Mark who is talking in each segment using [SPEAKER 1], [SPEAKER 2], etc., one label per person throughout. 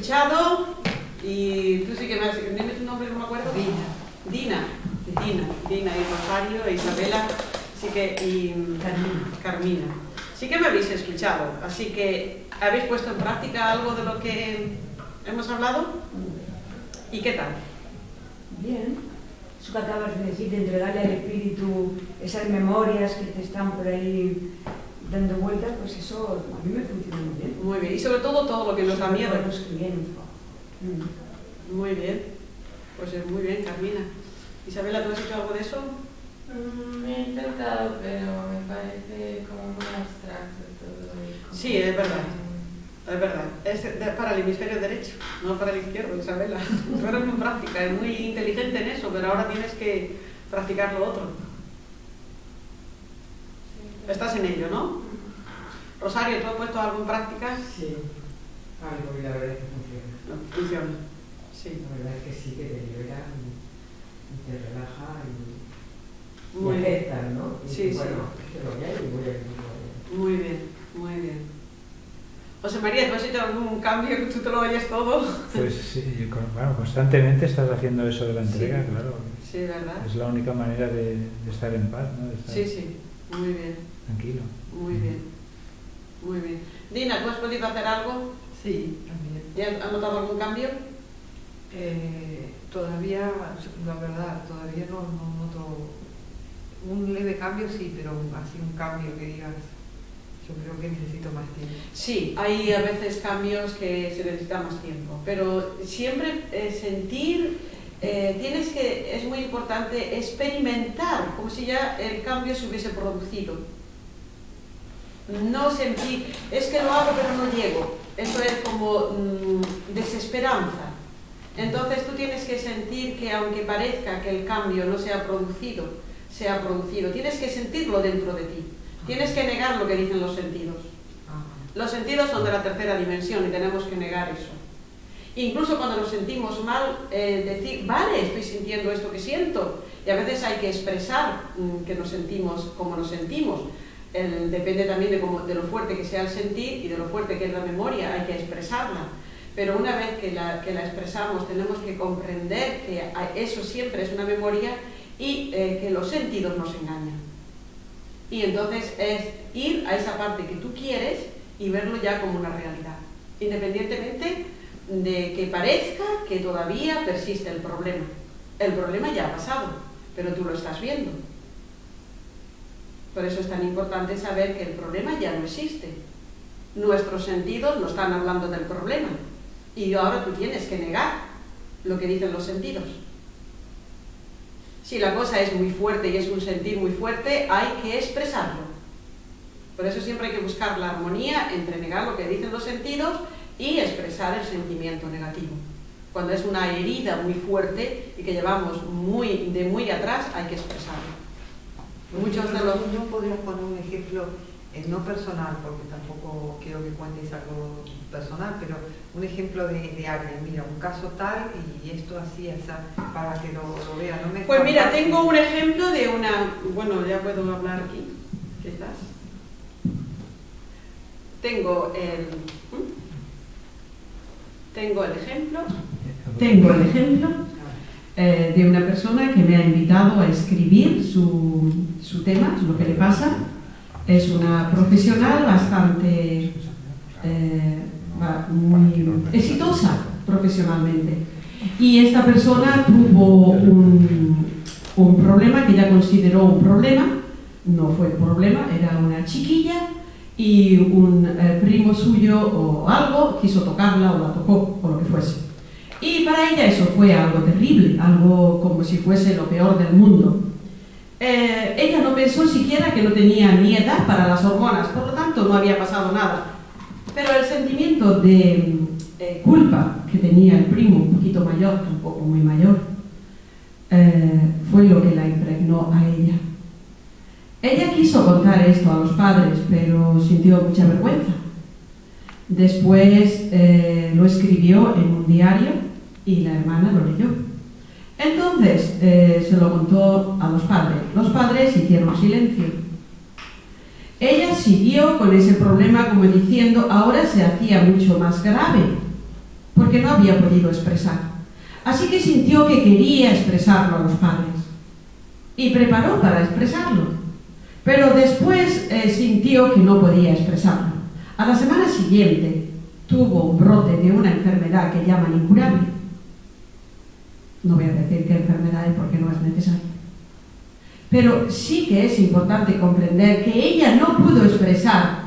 [SPEAKER 1] escuchado y tú sí que me has... Dime tu nombre, no me acuerdo. Dina y Rosario, e Isabela, sí que... y Carmina. Sí que me habéis escuchado, así que ¿habéis puesto en práctica algo de lo que hemos hablado? ¿Y qué tal?
[SPEAKER 2] Bien. Eso que acabas de decir, de entregarle al espíritu esas memorias que te están por ahí dando vueltas, pues eso a mí me funciona muy bien.
[SPEAKER 1] Muy bien, y sobre todo lo que nos da miedo. Muy bien, pues muy bien, Carmina. Isabela, ¿tú has hecho algo de eso?
[SPEAKER 3] He intentado, pero me parece como muy abstracto todo.
[SPEAKER 1] Sí, es verdad. Es verdad. Es para el hemisferio derecho, no para el izquierdo, Isabela. Tú eres muy práctica, es muy inteligente en eso, pero ahora tienes que practicar lo otro. Estás en ello, ¿no? Rosario, ¿tú has puesto algo en práctica?
[SPEAKER 4] Sí, algo, y la verdad es que funciona.
[SPEAKER 1] No, funciona, sí.
[SPEAKER 4] La verdad es que sí, que te libera y te relaja y
[SPEAKER 1] Muy bien.
[SPEAKER 4] afecta, ¿no? Y
[SPEAKER 1] Sí,
[SPEAKER 4] bueno,
[SPEAKER 1] sí.
[SPEAKER 4] es que lo que hay y voy a vivir.
[SPEAKER 1] Muy bien, muy bien. José María, ¿tú has hecho algún cambio que tú te lo oyes todo?
[SPEAKER 5] Pues sí, bueno, constantemente estás haciendo eso de la entrega,
[SPEAKER 1] Sí.
[SPEAKER 5] Claro.
[SPEAKER 1] Sí, ¿verdad?
[SPEAKER 5] Es la única manera de estar en paz, ¿no? De estar
[SPEAKER 1] Sí, muy bien,
[SPEAKER 5] tranquilo.
[SPEAKER 1] muy bien, muy bien. Dina, ¿tú has podido hacer algo?
[SPEAKER 6] Sí, también.
[SPEAKER 1] ¿Ya has notado algún cambio?
[SPEAKER 6] Todavía, la verdad, todavía no noto un leve cambio, sí, pero así un cambio que digas, yo creo que necesito más tiempo.
[SPEAKER 1] Sí, hay a veces cambios que se necesita más tiempo, pero siempre sentir, es muy importante experimentar, como si ya el cambio se hubiese producido. No sentir, es que lo hago pero no llego, eso es como desesperanza. Entonces tú tienes que sentir que aunque parezca que el cambio no se ha producido, tienes que sentirlo dentro de ti. Tienes que negar lo que dicen los sentidos. Los sentidos son de la tercera dimensión y tenemos que negar eso. Incluso cuando nos sentimos mal, decir, vale, estoy sintiendo esto que siento. Y a veces hay que expresar que nos sentimos como nos sentimos. Depende también de lo fuerte que sea el sentir y de lo fuerte que es la memoria, hay que expresarla. Pero una vez que la expresamos, tenemos que comprender que eso siempre es una memoria y que los sentidos nos engañan. Y entonces es ir a esa parte que tú quieres y verlo ya como una realidad, independientemente de que parezca que todavía persiste el problema. El problema ya ha pasado, pero tú lo estás viendo. Por eso es tan importante saber que el problema ya no existe. Nuestros sentidos no están hablando del problema y ahora tú tienes que negar lo que dicen los sentidos. Si la cosa es muy fuerte y es un sentir muy fuerte, hay que expresarlo. Por eso siempre hay que buscar la armonía entre negar lo que dicen los sentidos y expresar el sentimiento negativo. Cuando es una herida muy fuerte y que llevamos de muy atrás, hay que expresarlo. Muchos de los...
[SPEAKER 6] ¿No podrías poner un ejemplo, no personal, porque tampoco quiero que cuentes algo personal, pero un ejemplo de alguien, mira, un caso tal y esto así, para que lo vea? No me
[SPEAKER 1] pues mira, tengo un ejemplo de una... Bueno, ya puedo hablar aquí, quizás. Tengo el ejemplo de una persona que me ha invitado a escribir su tema, lo que le pasa. Es una profesional bastante muy exitosa profesionalmente. Y esta persona tuvo un problema que ella consideró un problema, no fue un problema, era una chiquilla y un primo suyo o algo quiso tocarla o la tocó o lo que fuese. Y para ella eso fue algo terrible, algo como si fuese lo peor del mundo. Ella no pensó siquiera que no tenía ni edad para las hormonas, por lo tanto no había pasado nada. Pero el sentimiento de culpa que tenía el primo, un poquito mayor, tampoco muy mayor, fue lo que la impregnó a ella. Ella quiso contar esto a los padres, pero sintió mucha vergüenza. Después lo escribió en un diario y la hermana lo leyó. Entonces se lo contó a los padres. Los padres hicieron silencio. Ella siguió con ese problema como diciendo, ahora se hacía mucho más grave, porque
[SPEAKER 7] porque no había podido expresar. Así que sintió que quería expresarlo a los padres y preparó para expresarlo, pero después sintió que no podía expresarlo. A la semana siguiente tuvo un brote de una enfermedad que llaman incurable. No voy a decir qué enfermedad es porque no es necesario. Pero sí que es importante comprender que ella no pudo expresar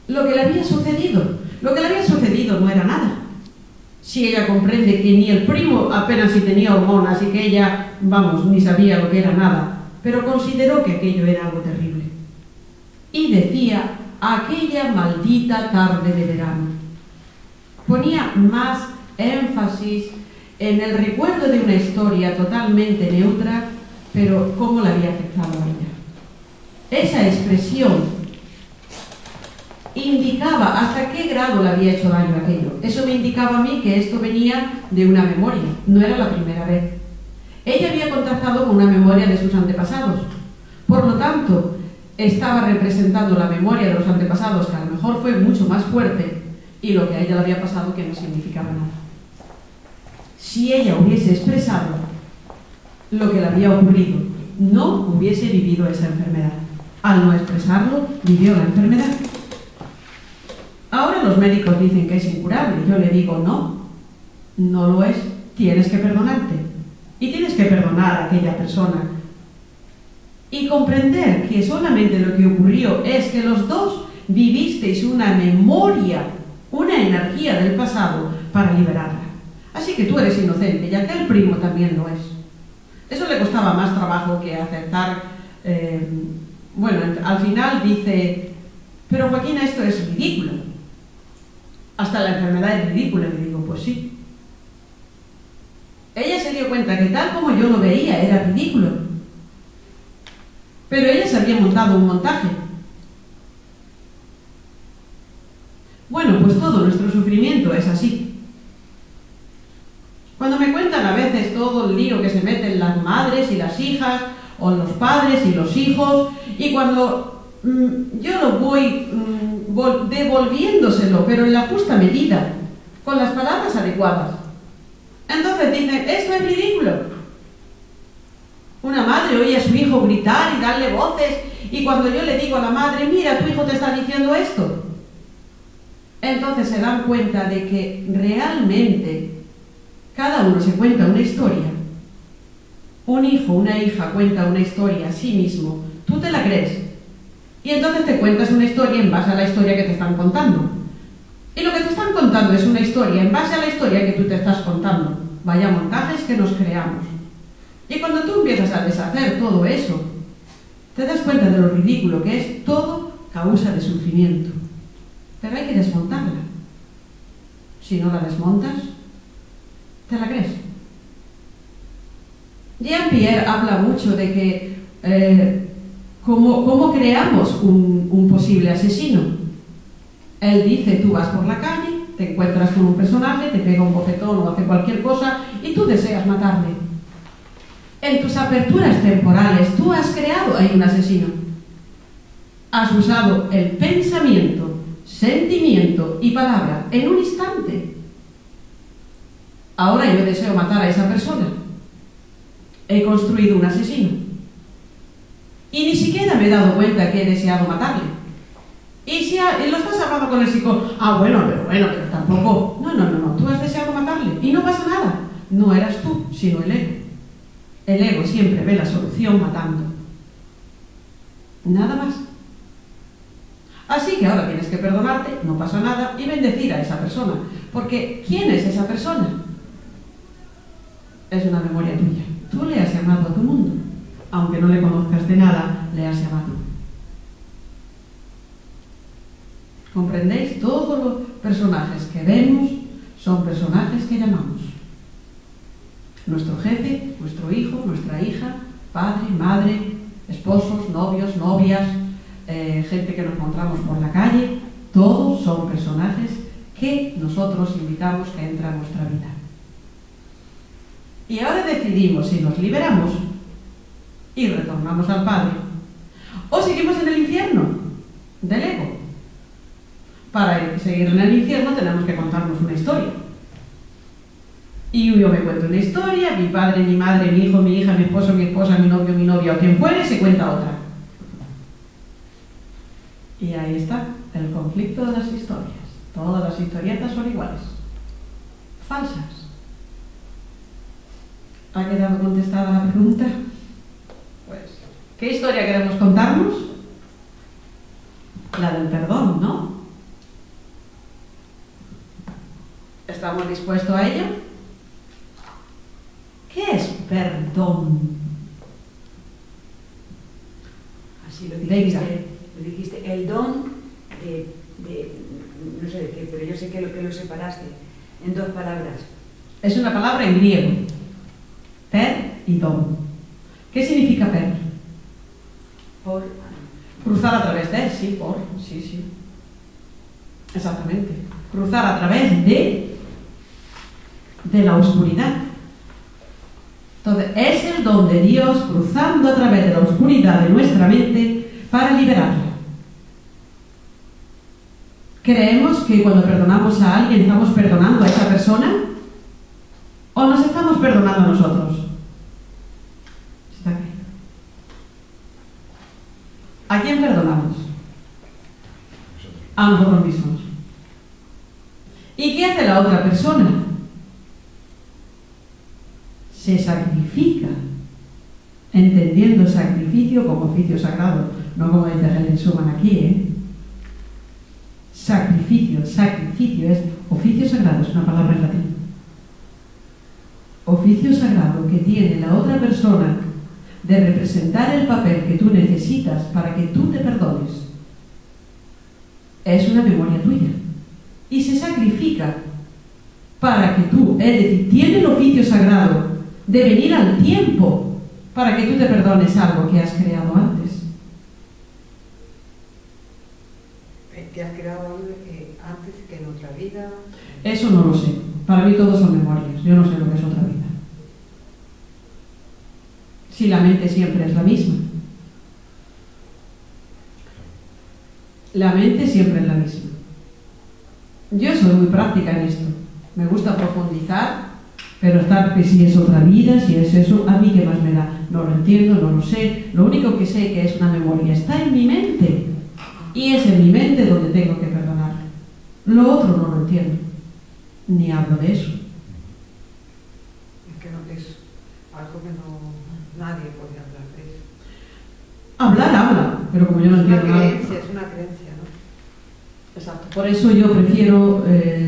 [SPEAKER 7] lo que le había sucedido. Lo que le había sucedido no era nada. Si ella comprende que ni el primo apenas si tenía hormonas y que ella, vamos, ni sabía lo que era nada, pero consideró que aquello era algo terrible. Y decía, aquella maldita tarde de verano. Ponía más énfasis en el recuerdo de una historia totalmente neutra, pero cómo la había afectado a ella. Esa expresión indicaba hasta qué grado le había hecho daño aquello. Eso me indicaba a mí que esto venía de una memoria, no era la primera vez. Ella había contactado con una memoria de sus antepasados. Por lo tanto, estaba representando la memoria de los antepasados, que a lo mejor fue mucho más fuerte, y lo que a ella le había pasado que no significaba nada. Si ella hubiese expresado lo que le había ocurrido, no hubiese vivido esa enfermedad. Al no expresarlo, vivió la enfermedad. Ahora los médicos dicen que es incurable. Yo le digo, no, no lo es. Tienes que perdonarte. Y tienes que perdonar a aquella persona. Y comprender que solamente lo que ocurrió es que los dos vivisteis una memoria, una energía del pasado para liberarla. Así que tú eres inocente y aquel primo también lo es. Eso le costaba más trabajo que aceptar. Bueno, al final dice, pero Joaquina, esto es ridículo. Hasta la enfermedad es ridícula. Le digo, pues sí. Ella se dio cuenta que tal como yo lo veía era ridículo. Pero ella se había montado un montaje. Bueno, pues todo nuestro sufrimiento es así. Cuando me cuentan a veces todo el lío que se meten las madres y las hijas, o los padres y los hijos, y cuando yo lo voy devolviéndoselo, pero en la justa medida, con las palabras adecuadas. Entonces dicen, esto es ridículo. Una madre oye a su hijo gritar y darle voces, y cuando yo le digo a la madre, mira, tu hijo te está diciendo esto, entonces se dan cuenta de que realmente cada uno se cuenta una historia. Un hijo, una hija cuenta una historia a sí mismo, tú te la crees, y entonces te cuentas una historia en base a la historia que te están contando. Y lo que te están contando es una historia en base a la historia que tú te estás contando. Vaya montajes que nos creamos. Y cuando tú empiezas a deshacer todo eso, te das cuenta de lo ridículo que es todo causa de sufrimiento. Pero hay que desmontarla. Si no la desmontas, te la crees. Jean-Pierre habla mucho de que cómo creamos un posible asesino. Él dice, tú vas por la calle, te encuentras con un personaje, te pega un bofetón o hace cualquier cosa y tú deseas matarle. En tus aperturas temporales tú has creado ahí un asesino. Has usado el pensamiento, sentimiento y palabra en un instante. Ahora yo deseo matar a esa persona. He construido un asesino. Y ni siquiera me he dado cuenta que he deseado matarle. Y si lo estás hablando con el psicólogo, pero tampoco. No, tú has deseado matarle y no pasa nada. No eras tú, sino el ego. El ego siempre ve la solución matando. Nada más. Así que ahora tienes que perdonarte, no pasa nada, y bendecir a esa persona. Porque ¿quién es esa persona? Es una memoria tuya. Tú le has llamado a tu mundo. Aunque no le conozcas de nada, le has llamado. ¿Comprendéis? Todos los personajes que vemos son personajes que llamamos. Nuestro jefe, nuestro hijo, nuestra hija, padre, madre, esposos, novios, novias, gente que nos encontramos por la calle, todos son personajes que nosotros invitamos que entren a nuestra vida. Y ahora decidimos si nos liberamos y retornamos al Padre, o seguimos en el infierno del ego. Para seguir en el infierno tenemos que contarnos una historia. Y yo me cuento una historia, mi padre, mi madre, mi hijo, mi hija, mi esposo, mi esposa, mi novio, mi novia o quien fuere, se cuenta otra. Y ahí está, el conflicto de las historias. Todas las historietas son iguales. Falsas. ¿Ha quedado contestada la pregunta? Pues, ¿qué historia queremos contarnos? La del perdón, ¿no? ¿Estamos dispuestos a ello? ¿Qué es perdón?
[SPEAKER 2] Así lo dijiste, el don no sé de qué, pero yo sé que lo separaste en dos palabras.
[SPEAKER 7] Es una palabra en griego. Per y don. ¿Qué significa per?
[SPEAKER 2] Por
[SPEAKER 7] Cruzar a través de, sí, por, sí. Exactamente. Cruzar a través de la oscuridad. Entonces, es el don de Dios cruzando a través de la oscuridad de nuestra mente para liberarla. ¿Creemos que cuando perdonamos a alguien estamos perdonando a esa persona? ¿O nos estamos perdonando a nosotros? ¿Está aquí? ¿A quién perdonamos? A nosotros mismos. ¿Y qué hace la otra persona? Se sacrifica, entendiendo sacrificio como oficio sagrado, no como dice Helen Schumann aquí, Sacrificio es oficio sagrado, es una palabra en latín. Oficio sagrado que tiene la otra persona de representar el papel que tú necesitas para que tú te perdones. Es una memoria tuya. Y se sacrifica para que tú, es decir, tiene el oficio sagrado de venir al tiempo para que tú te perdones algo que has creado antes.
[SPEAKER 6] ¿Te has creado algo antes que en otra vida?
[SPEAKER 7] Eso no lo sé. Para mí todos son memorias. Yo no sé lo que es otra vida. Si la mente siempre es la misma. La mente siempre es la misma. Yo soy muy práctica en esto. Me gusta profundizar, pero estar que si es otra vida, si es eso, a mí qué más me da. No lo entiendo, no lo sé. Lo único que sé que es una memoria está en mi mente. Y es en mi mente donde tengo que perdonar. Lo otro no lo entiendo. Ni hablo de eso.
[SPEAKER 6] Es que no, es algo que nadie puede hablar de eso.
[SPEAKER 7] Habla, pero como yo no entiendo nada.
[SPEAKER 6] Es una creencia, ¿no?
[SPEAKER 7] Exacto. Por eso yo prefiero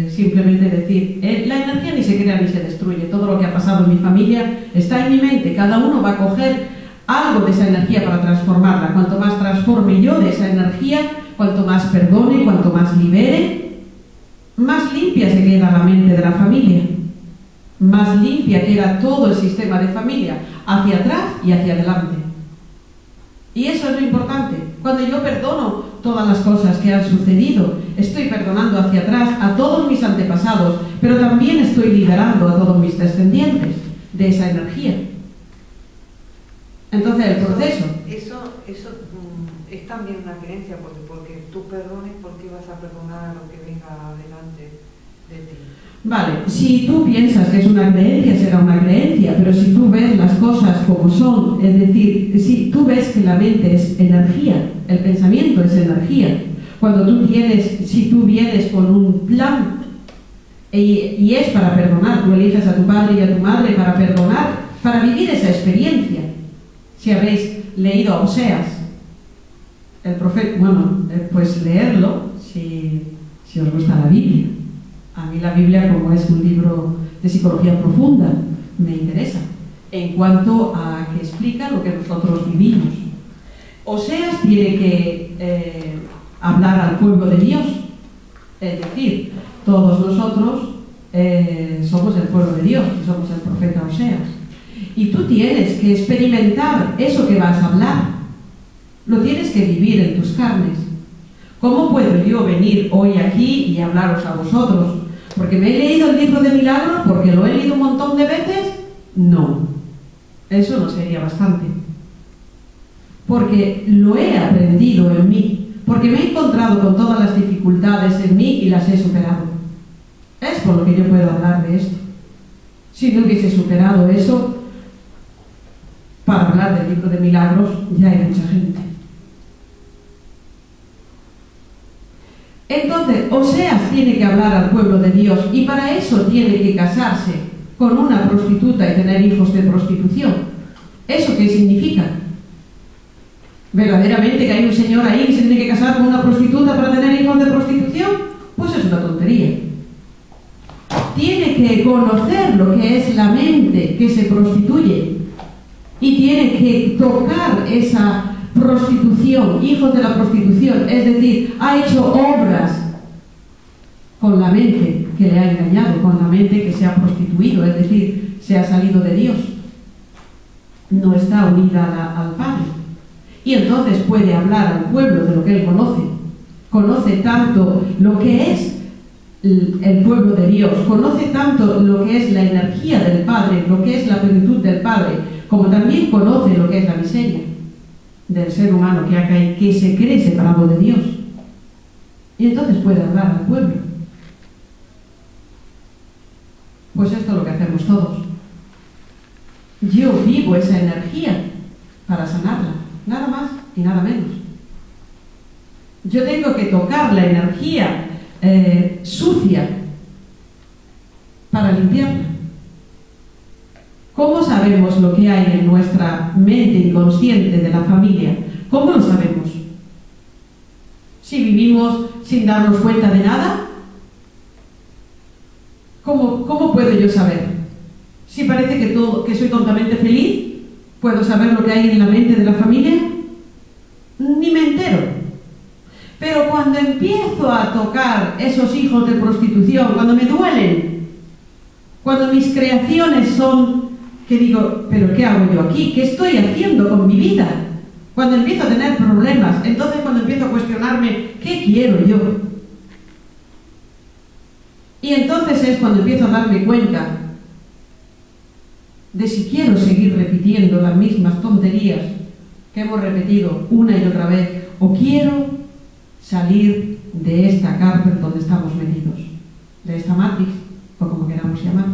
[SPEAKER 7] simplemente decir, la energía ni se crea ni se destruye. Todo lo que ha pasado en mi familia está en mi mente. Cada uno va a coger algo de esa energía para transformarla. Cuanto más transforme yo de esa energía, cuanto más perdone, cuanto más libere, más limpia se queda la mente de la familia. Más limpia queda todo el sistema de familia, hacia atrás y hacia adelante. Y eso es lo importante. Cuando yo perdono todas las cosas que han sucedido, estoy perdonando hacia atrás a todos mis antepasados, pero también estoy liberando a todos mis descendientes de esa energía. Entonces el proceso...
[SPEAKER 6] Eso es también una creencia, porque tú perdones, ¿por qué vas a perdonar a lo que venga adelante de ti?
[SPEAKER 7] Vale, si tú piensas que es una creencia, será una creencia, pero si tú ves las cosas como son, es decir, si tú ves que la mente es energía, el pensamiento es energía, si tú vienes con un plan y es para perdonar, tú eliges a tu padre y a tu madre para perdonar, para vivir esa experiencia. Si habéis leído Oseas, el profeta, pues leerlo si os gusta la Biblia. A mí la Biblia, como es un libro de psicología profunda, me interesa en cuanto a que explica lo que nosotros vivimos. Oseas tiene que hablar al pueblo de Dios, es decir, todos nosotros somos el pueblo de Dios, y somos el profeta Oseas. Y tú tienes que experimentar eso que vas a hablar, lo tienes que vivir en tus carnes. ¿Cómo puedo yo venir hoy aquí y hablaros a vosotros? ¿Porque me he leído el libro de milagros? ¿Porque lo he leído un montón de veces? No, eso no sería bastante. Porque lo he aprendido en mí, porque me he encontrado con todas las dificultades en mí y las he superado. Es por lo que yo puedo hablar de esto. Si no hubiese superado eso, para hablar del libro de milagros ya hay mucha gente. Entonces, Oseas tiene que hablar al pueblo de Dios y para eso tiene que casarse con una prostituta y tener hijos de prostitución. ¿Eso qué significa? ¿Verdaderamente que hay un señor ahí que se tiene que casar con una prostituta para tener hijos de prostitución? Pues es una tontería. Tiene que conocer lo que es la mente que se prostituye y tiene que tocar esa prostitución, hijos de la prostitución, es decir, ha hecho obras con la mente que le ha engañado, con la mente que se ha prostituido, es decir, se ha salido de Dios, no está unida al Padre. Y entonces puede hablar al pueblo de lo que él conoce tanto lo que es el pueblo de Dios, conoce tanto lo que es la energía del Padre, lo que es la plenitud del Padre, como también conoce lo que es la miseria del ser humano que se cree separado de Dios. Y entonces puede hablar al pueblo. Pues esto es lo que hacemos todos. Yo vivo esa energía para sanarla, nada más y nada menos. Yo tengo que tocar la energía sucia para limpiarla. ¿Cómo sabemos lo que hay en nuestra mente inconsciente de la familia? ¿Cómo lo sabemos? Si vivimos sin darnos cuenta de nada, ¿cómo puedo yo saber? Si parece que soy tontamente feliz, ¿puedo saber lo que hay en la mente de la familia? Ni me entero. Pero cuando empiezo a tocar esos hijos de prostitución, cuando me duelen, cuando mis creaciones son que digo, ¿pero qué hago yo aquí? ¿Qué estoy haciendo con mi vida? Cuando empiezo a tener problemas, entonces cuando empiezo a cuestionarme, ¿qué quiero yo? Y entonces es cuando empiezo a darme cuenta de si quiero seguir repitiendo las mismas tonterías que hemos repetido una y otra vez, o quiero salir de esta cárcel donde estamos metidos, de esta matriz, o como queramos llamar.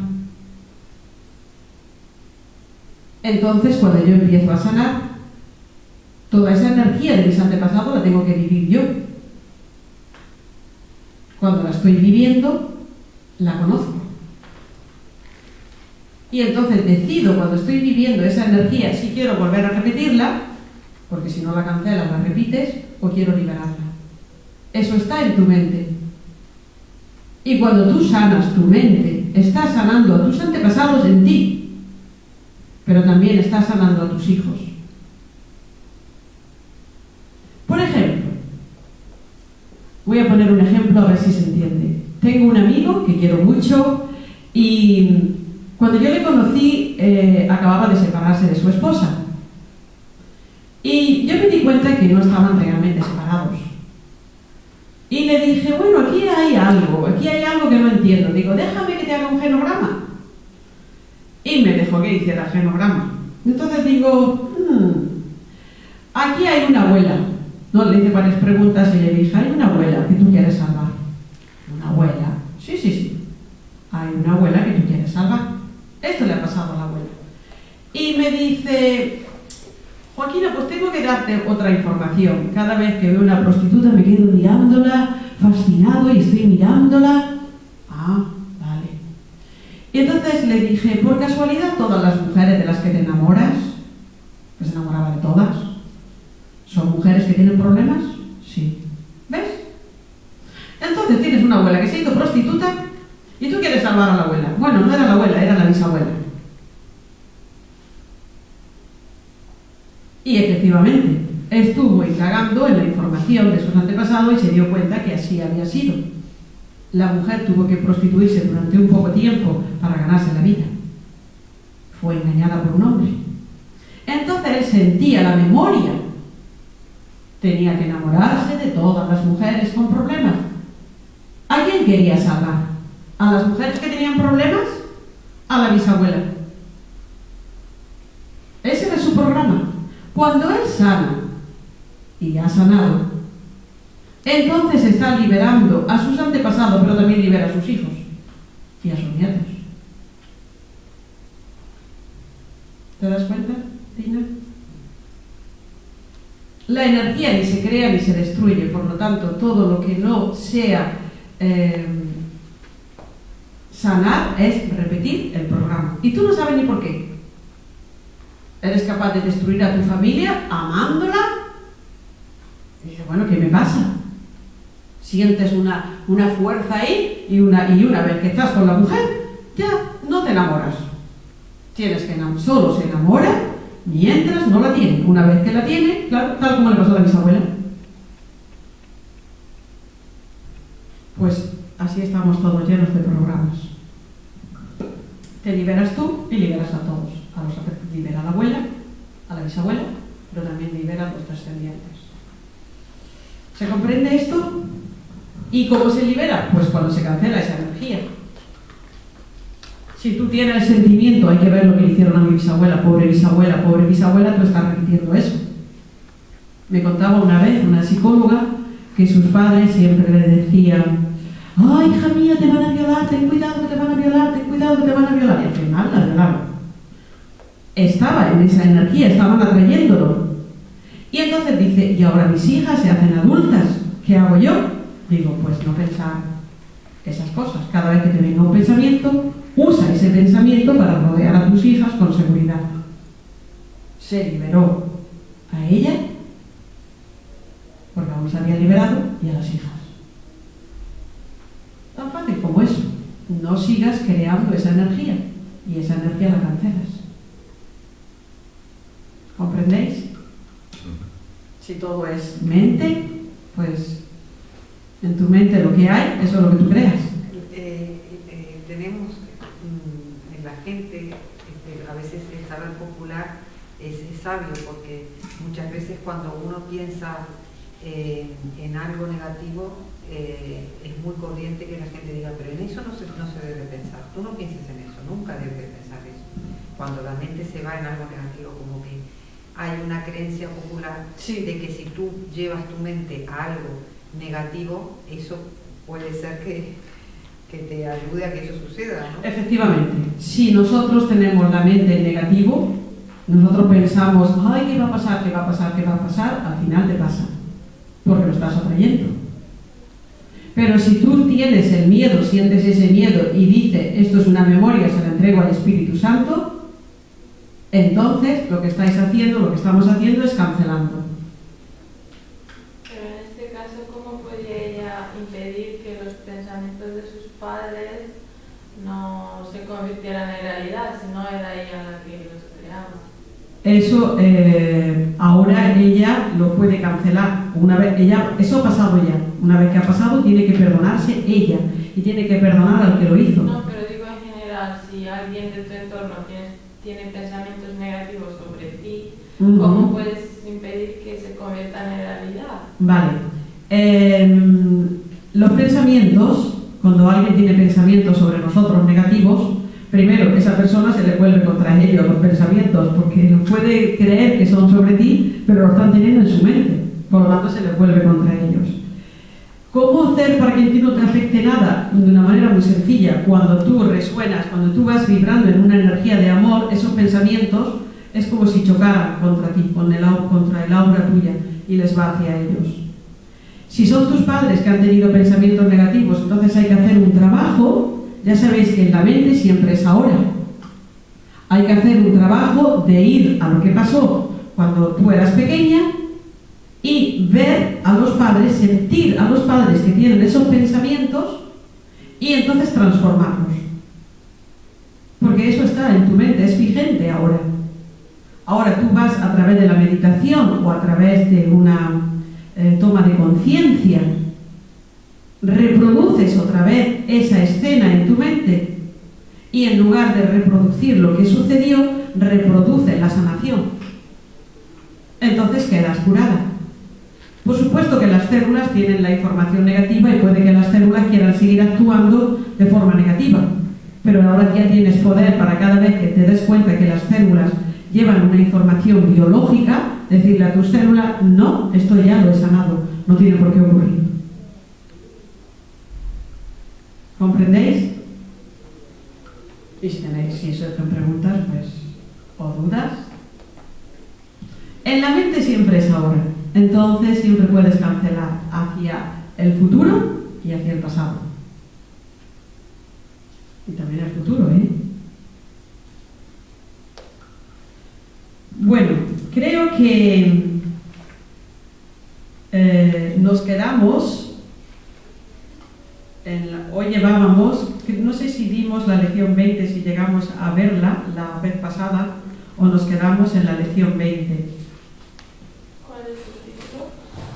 [SPEAKER 7] Entonces, cuando yo empiezo a sanar, toda esa energía de mis antepasados la tengo que vivir yo. Cuando la estoy viviendo, la conozco. Y entonces decido, cuando estoy viviendo esa energía, si quiero volver a repetirla, porque si no la cancelas, la repites, o quiero liberarla. Eso está en tu mente. Y cuando tú sanas tu mente, estás sanando a tus antepasados en ti, pero también estás sanando a tus hijos. Por ejemplo, voy a poner un ejemplo a ver si se entiende. Tengo un amigo que quiero mucho y cuando yo le conocí acababa de separarse de su esposa. Y yo me di cuenta que no estaban realmente separados. Y le dije, bueno, aquí hay algo que no entiendo. Digo, déjame que te haga un genograma. Y me dejó que hiciera el genograma. Entonces digo, aquí hay una abuela. No, le hice varias preguntas y le dije, hay una abuela que tú quieres salvar. ¿Una abuela? Sí. Hay una abuela que tú quieres salvar. Esto le ha pasado a la abuela. Y me dice, Joaquina, pues tengo que darte otra información. Cada vez que veo una prostituta me quedo mirándola, fascinado, y estoy mirándola. Ah, vale. Y entonces le dije, por casualidad, todas las mujeres de las que te enamoras, que se enamoraba de todas, ¿son mujeres que tienen problemas? Sí. ¿Ves? Entonces tienes una abuela que se ha ido prostituta y tú quieres salvar a la abuela. Bueno, no era la abuela, era la bisabuela. Y efectivamente, estuvo indagando en la información de sus antepasados y se dio cuenta que así había sido. La mujer tuvo que prostituirse durante un poco tiempo para ganarse la vida. Fue engañada por un hombre. Entonces él sentía la memoria. Tenía que enamorarse de todas las mujeres con problemas. ¿A quién quería salvar? ¿A las mujeres que tenían problemas? A la bisabuela. Ese era su programa. Cuando él sana, y ha sanado, entonces está liberando a sus antepasados, pero también libera a sus hijos y a sus nietos. ¿Te das cuenta, Tina? La energía ni se crea ni se destruye, por lo tanto, todo lo que no sea sanar es repetir el programa. Y tú no sabes ni por qué. Eres capaz de destruir a tu familia amándola. Y dices, bueno, ¿qué me pasa? Sientes una fuerza ahí y una vez que estás con la mujer, ya no te enamoras. Tienes que enamorar. Solo se enamora mientras no la tiene. Una vez que la tiene, claro, tal como le pasó a la bisabuela. Pues así estamos todos llenos de programas. Te liberas tú y liberas a todos. Libera a la abuela, a la bisabuela, pero también libera a los descendientes. ¿Se comprende esto? ¿Y cómo se libera? Pues cuando se cancela esa energía. Si tú tienes el sentimiento, hay que ver lo que le hicieron a mi bisabuela, pobre bisabuela, tú estás repitiendo eso. Me contaba una vez una psicóloga que sus padres siempre le decían: ¡ay, hija mía, te van a violar, ten cuidado que te van a violar, ten cuidado que te van a violar! Y al final la violaron. Estaba en esa energía, estaban atrayéndolo. Y entonces dice: y ahora mis hijas se hacen adultas, ¿qué hago yo? Digo, pues no pensar esas cosas. Cada vez que te venga un pensamiento, usa ese pensamiento para rodear a tus hijas con seguridad. Se liberó a ella, porque aún se había liberado, y a las hijas. Tan fácil como eso. No sigas creando esa energía, y esa energía la cancelas. ¿Comprendéis? Si todo es mente, pues en tu mente lo que hay, eso es lo que tú creas.
[SPEAKER 6] Tenemos en la gente, a veces el saber popular es sabio, porque muchas veces cuando uno piensa en algo negativo, es muy corriente que la gente diga: pero en eso no se debe pensar. Tú no pienses en eso, nunca debes pensar eso. Cuando la mente se va en algo negativo, como que hay una creencia popular de que si tú llevas tu mente a algo negativo, eso puede ser que te ayude a que eso suceda, ¿no?
[SPEAKER 7] Efectivamente, si nosotros tenemos la mente en negativo, nosotros pensamos: ay, ¿qué va a pasar? ¿Qué va a pasar? ¿Qué va a pasar? Al final te pasa, porque lo estás atrayendo. Pero si tú tienes el miedo, sientes ese miedo y dices: esto es una memoria, se la entrego al Espíritu Santo, entonces lo que estáis haciendo, lo que estamos haciendo es cancelando.
[SPEAKER 3] Pero en este caso, ¿cómo podría ella impedir que los pensamientos de sus padres no se convirtieran en realidad, si no era ella la que los creaba?
[SPEAKER 7] Eso ahora ella lo puede cancelar. Una vez eso ha pasado ya. Una vez que ha pasado, tiene que perdonarse ella y tiene que perdonar al que lo hizo.
[SPEAKER 3] No, pero digo en general, si alguien de tu entorno tiene pensamientos negativos sobre ti, ¿cómo puedes impedir que se conviertan en realidad?
[SPEAKER 7] Vale. Los pensamientos, cuando alguien tiene pensamientos sobre nosotros negativos, primero, esa persona se le vuelve contra ellos los pensamientos, porque puede creer que son sobre ti, pero lo están teniendo en su mente, por lo tanto se le vuelve contra ellos. ¿Cómo hacer para que a ti no te afecte nada? De una manera muy sencilla. Cuando tú resuenas, cuando tú vas vibrando en una energía de amor, esos pensamientos es como si chocaran contra ti, contra el aura tuya, y les va hacia ellos. Si son tus padres que han tenido pensamientos negativos, entonces hay que hacer un trabajo. Ya sabéis que en la mente siempre es ahora. Hay que hacer un trabajo de ir a lo que pasó cuando tú eras pequeña y ver a los padres, sentir a los padres que tienen esos pensamientos y entonces transformarlos. Porque eso está en tu mente, es vigente ahora. Ahora tú vas a través de la meditación o a través de una toma de conciencia, reproduces otra vez esa escena en tu mente y en lugar de reproducir lo que sucedió, reproduces la sanación. Entonces quedas curada. Por supuesto que las células tienen la información negativa y puede que las células quieran seguir actuando de forma negativa, pero ahora ya tienes poder para cada vez que te des cuenta que las células llevan una información biológica, decirle a tu célula: no, esto ya lo he sanado, no tiene por qué ocurrir. ¿Comprendéis? Y si surgen preguntas, pues o dudas. En la mente siempre es ahora, entonces siempre puedes cancelar hacia el futuro y hacia el pasado. Y también el futuro, ¿eh? Bueno, creo que nos quedamos, hoy llevábamos, no sé si vimos la lección 20, si llegamos a verla la vez pasada, o nos quedamos en la lección 20.
[SPEAKER 3] ¿Cuál es el título?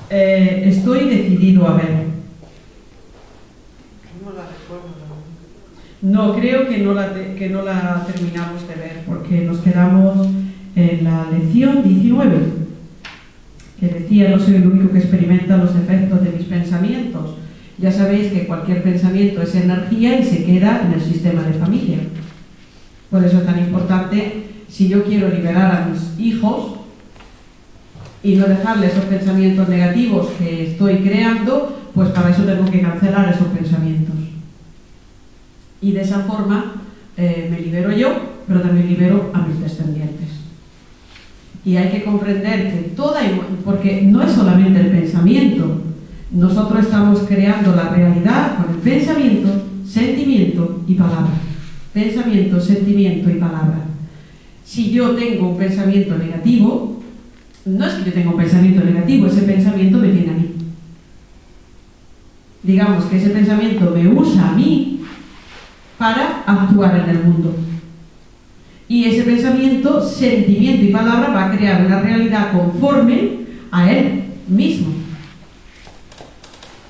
[SPEAKER 7] Estoy decidido a ver.
[SPEAKER 6] No la recuerdo.
[SPEAKER 7] No, creo que no la terminamos de ver, porque nos quedamos en la lección 19, que decía: no soy el único que experimenta los efectos de mis pensamientos. Ya sabéis que cualquier pensamiento es energía y se queda en el sistema de familia. Por eso es tan importante, si yo quiero liberar a mis hijos y no dejarles esos pensamientos negativos que estoy creando, pues para eso tengo que cancelar esos pensamientos. Y de esa forma me libero yo, pero también libero a mis descendientes. Y hay que comprender que porque no es solamente el pensamiento, nosotros estamos creando la realidad con el pensamiento, sentimiento y palabra. Pensamiento, sentimiento y palabra. Si yo tengo un pensamiento negativo, no es que yo tenga un pensamiento negativo, ese pensamiento me tiene a mí. Digamos que ese pensamiento me usa a mí para actuar en el mundo. Y ese pensamiento, sentimiento y palabra va a crear una realidad conforme a él mismo.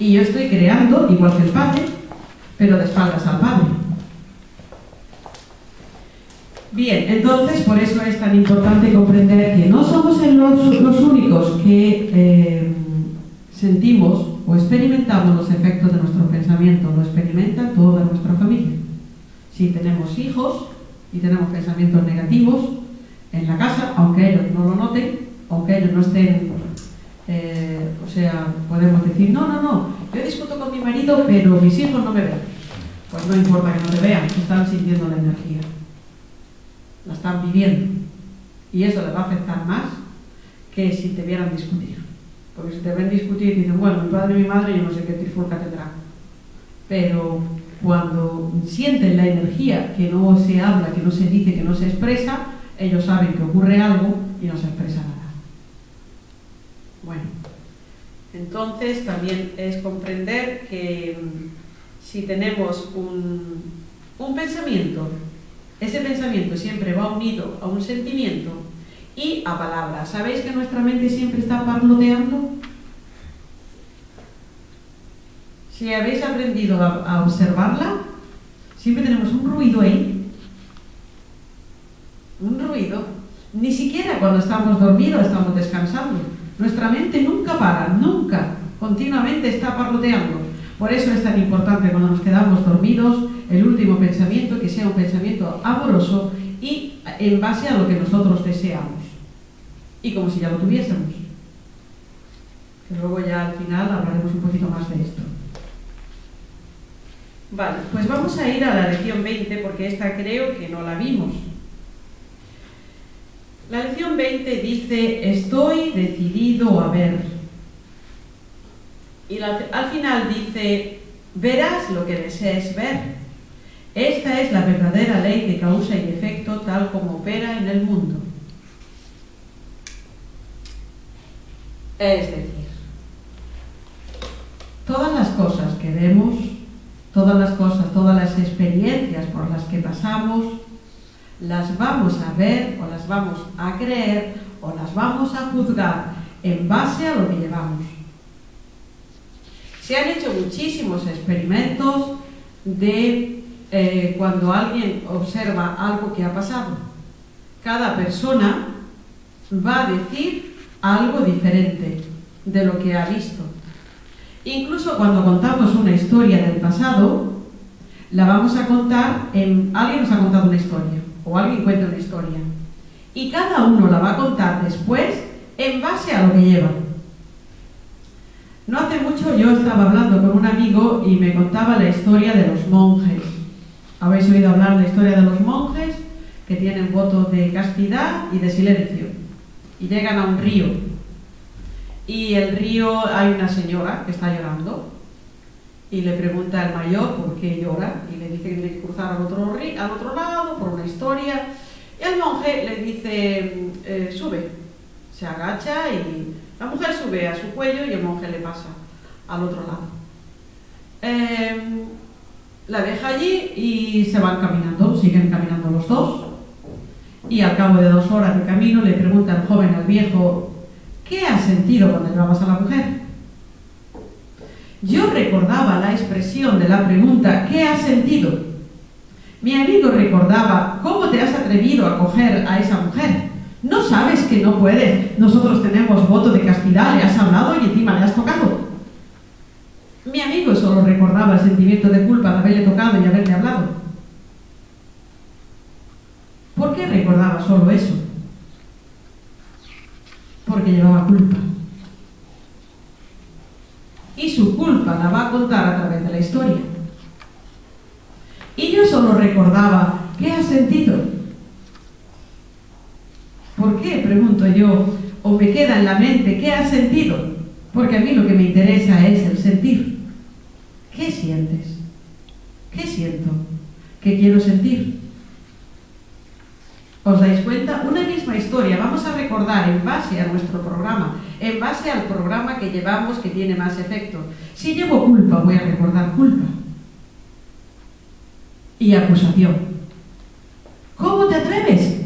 [SPEAKER 7] Y yo estoy creando, igual que el Padre, pero de espaldas al Padre. Bien, entonces por eso es tan importante comprender que no somos los únicos que sentimos o experimentamos los efectos de nuestros pensamientos, lo experimenta toda nuestra familia. Si tenemos hijos y tenemos pensamientos negativos en la casa, aunque ellos no lo noten, aunque ellos no estén, podemos decir, no, yo discuto con mi marido, pero mis hijos no me ven. Pues no importa que no te vean, están sintiendo la energía, la están viviendo, y eso les va a afectar más que si te vieran discutir. Porque si te ven discutir y dicen, bueno, mi padre y mi madre, yo no sé qué trifulca tendrán, pero cuando sienten la energía que no se habla, que no se dice, que no se expresa, ellos saben que ocurre algo y no se expresa nada. Bueno, entonces también es comprender que si tenemos un pensamiento, ese pensamiento siempre va unido a un sentimiento y a palabras. ¿Sabéis que nuestra mente siempre está parloteando? Si habéis aprendido a observarla, siempre tenemos un ruido ahí. Un ruido. Ni siquiera cuando estamos dormidos estamos descansando. Nuestra mente nunca para, nunca. Continuamente está parloteando. Por eso es tan importante cuando nos quedamos dormidos, el último pensamiento, que sea un pensamiento amoroso y en base a lo que nosotros deseamos. Y como si ya lo tuviésemos. Que luego ya al final hablaremos un poquito más de esto. Vale, pues vamos a ir a la lección 20 porque esta creo que no la vimos. La lección 20 dice: estoy decidido a ver. Y al final dice: verás lo que desees ver. Esta es la verdadera ley de causa y efecto tal como opera en el mundo. Es decir, todas las cosas que vemos, todas las experiencias por las que pasamos, las vamos a ver o las vamos a creer o las vamos a juzgar en base a lo que llevamos. Se han hecho muchísimos experimentos de cuando alguien observa algo que ha pasado. Cada persona va a decir algo diferente de lo que ha visto. Incluso cuando contamos una historia del pasado, la vamos a contar alguien nos ha contado una historia, o alguien cuenta una historia, y cada uno la va a contar después en base a lo que lleva. No hace mucho yo estaba hablando con un amigo y me contaba la historia de los monjes. ¿Habéis oído hablar de la historia de los monjes que tienen voto de castidad y de silencio. Y llegan a un río. Y el río, hay una señora que está llorando. Y le pregunta al mayor por qué llora. Y le dice que tiene que cruzar al otro lado por una historia. Y el monje le dice, sube. Se agacha y la mujer sube a su cuello y el monje le pasa al otro lado. La deja allí y se van caminando, siguen caminando los dos. Y al cabo de 2 horas de camino le pregunta el joven al viejo, ¿qué has sentido cuando llevabas a la mujer? Yo recordaba la expresión de la pregunta, ¿qué has sentido? Mi amigo recordaba, ¿cómo te has atrevido a coger a esa mujer? ¿No sabes que no puedes? Nosotros tenemos voto de castidad, le has hablado y encima le has tocado. Mi amigo solo recordaba el sentimiento de culpa de haberle tocado y haberle hablado. ¿Por qué recordaba solo eso? Porque llevaba culpa. Y su culpa la va a contar a través de la historia. Y yo solo recordaba, ¿qué has sentido? ¿Por qué? Pregunto yo, o me queda en la mente, ¿qué has sentido? Porque a mí lo que me interesa es el sentir. ¿Qué sientes? ¿Qué siento? ¿Qué quiero sentir? ¿Os dais cuenta? Una misma historia. Vamos a recordar en base a nuestro programa, en base al programa que llevamos que tiene más efecto. Si llevo culpa, voy a recordar culpa. Y acusación. ¿Cómo te atreves?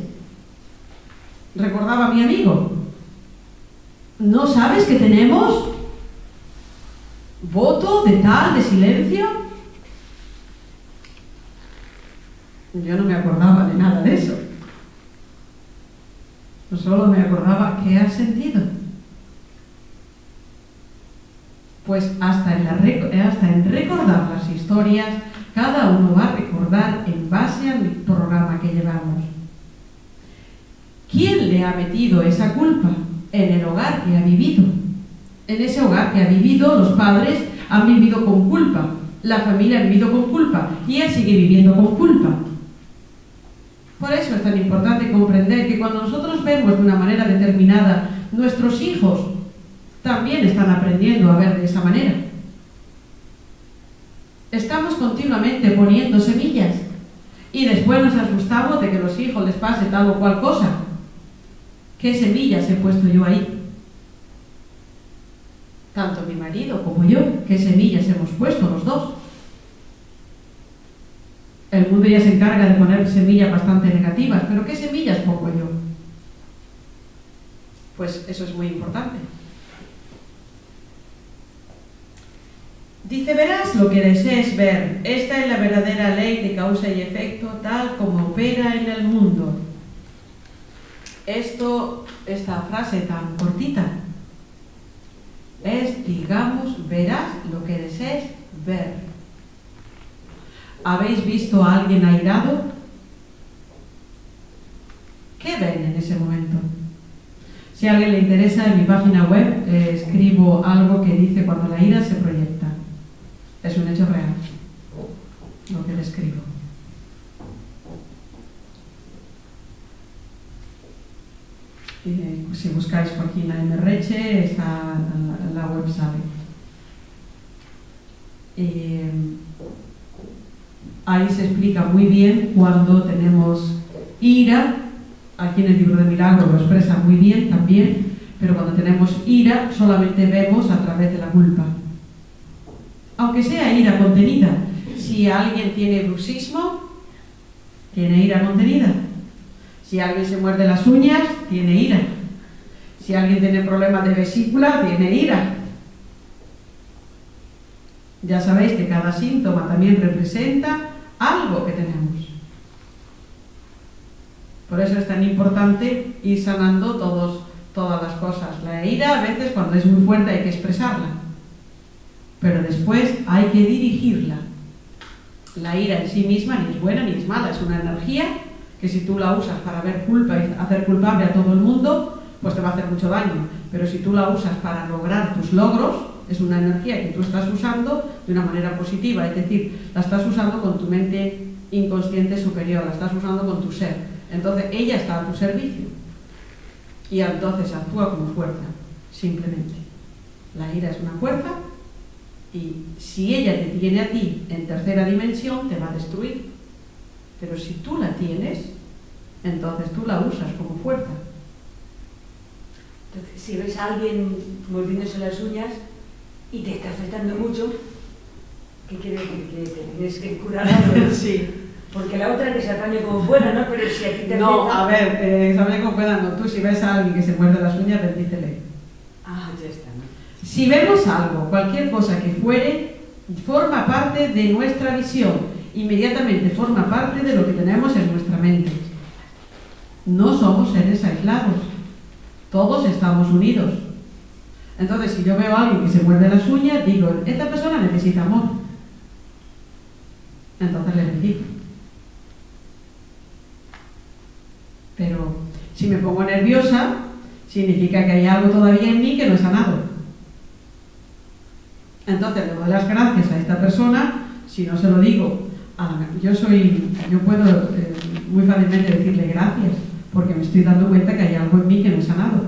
[SPEAKER 7] Recordaba a mi amigo. ¿No sabes que tenemos voto de tal, de silencio? Yo no me acordaba de nada de eso. Solo me acordaba qué has sentido. Pues hasta en recordar las historias, cada uno va a recordar en base al programa que llevamos. ¿Quién le ha metido esa culpa? En el hogar que ha vivido. En ese hogar que ha vivido, los padres han vivido con culpa, la familia ha vivido con culpa y él sigue viviendo con culpa. Por eso es tan importante comprender que cuando nosotros vemos de una manera determinada, nuestros hijos también están aprendiendo a ver de esa manera. Estamos continuamente poniendo semillas y después nos asustamos de que a los hijos les pase tal o cual cosa. ¿Qué semillas he puesto yo ahí? Tanto mi marido como yo, ¿qué semillas hemos puesto los dos? El mundo ya se encarga de poner semillas bastante negativas, pero ¿qué semillas pongo yo? Pues eso es muy importante. Dice, verás lo que desees ver. Esta es la verdadera ley de causa y efecto, tal como opera en el mundo. Esta frase tan cortita es, digamos, verás lo que desees ver. ¿Habéis visto a alguien airado? ¿Qué ven en ese momento? Si a alguien le interesa, en mi página web escribo algo que dice cuando la ira se proyecta. Es un hecho real, lo que describo. Si buscáis Joaquina M. Reche, está en la web, sale. Ahí se explica muy bien cuando tenemos ira. Aquí en el libro de Milagros lo expresa muy bien también, pero cuando tenemos ira solamente vemos a través de la culpa. Aunque sea ira contenida. Si alguien tiene bruxismo, tiene ira contenida. Si alguien se muerde las uñas, tiene ira. Si alguien tiene problemas de vesícula, tiene ira. Ya sabéis que cada síntoma también representa algo que tenemos. Por eso es tan importante ir sanando todas las cosas. La ira a veces cuando es muy fuerte hay que expresarla, pero después hay que dirigirla. La ira en sí misma ni es buena ni es mala, es una energía que si tú la usas para ver culpa y hacer culpable a todo el mundo, pues te va a hacer mucho daño. Pero si tú la usas para lograr tus logros, es una energía que tú estás usando de una manera positiva, es decir, la estás usando con tu mente
[SPEAKER 1] inconsciente superior, la estás usando con tu ser. Entonces ella está a tu servicio y entonces actúa como fuerza, simplemente. La ira es una fuerza y si ella te tiene a ti en tercera dimensión te va a destruir, pero si tú la tienes, entonces tú la usas como fuerza.
[SPEAKER 2] Entonces, si ves a alguien mordiéndose las uñas y te está afectando mucho, ¿qué quiere decir? Que te tienes que curar algo, ¿no?
[SPEAKER 1] Sí.
[SPEAKER 2] Porque la otra que se apañe como pueda, ¿no? Pero si a ti te
[SPEAKER 1] No,
[SPEAKER 2] afecta...
[SPEAKER 1] a ver, sabe como puedan, no. Tú si ves a alguien que se muerde las uñas, bendícele.
[SPEAKER 2] Ah, ya está, ¿no?
[SPEAKER 1] Si vemos algo, cualquier cosa que fuere, forma parte de nuestra visión, inmediatamente forma parte de lo que tenemos en nuestra mente. No somos seres aislados, todos estamos unidos. Entonces, si yo veo a alguien que se muerde las uñas, digo, esta persona necesita amor. Entonces le bendigo. Pero si me pongo nerviosa, significa que hay algo todavía en mí que no he sanado. Entonces le doy las gracias a esta persona. Si no se lo digo, yo puedo muy fácilmente decirle gracias, porque me estoy dando cuenta que hay algo en mí que no he sanado.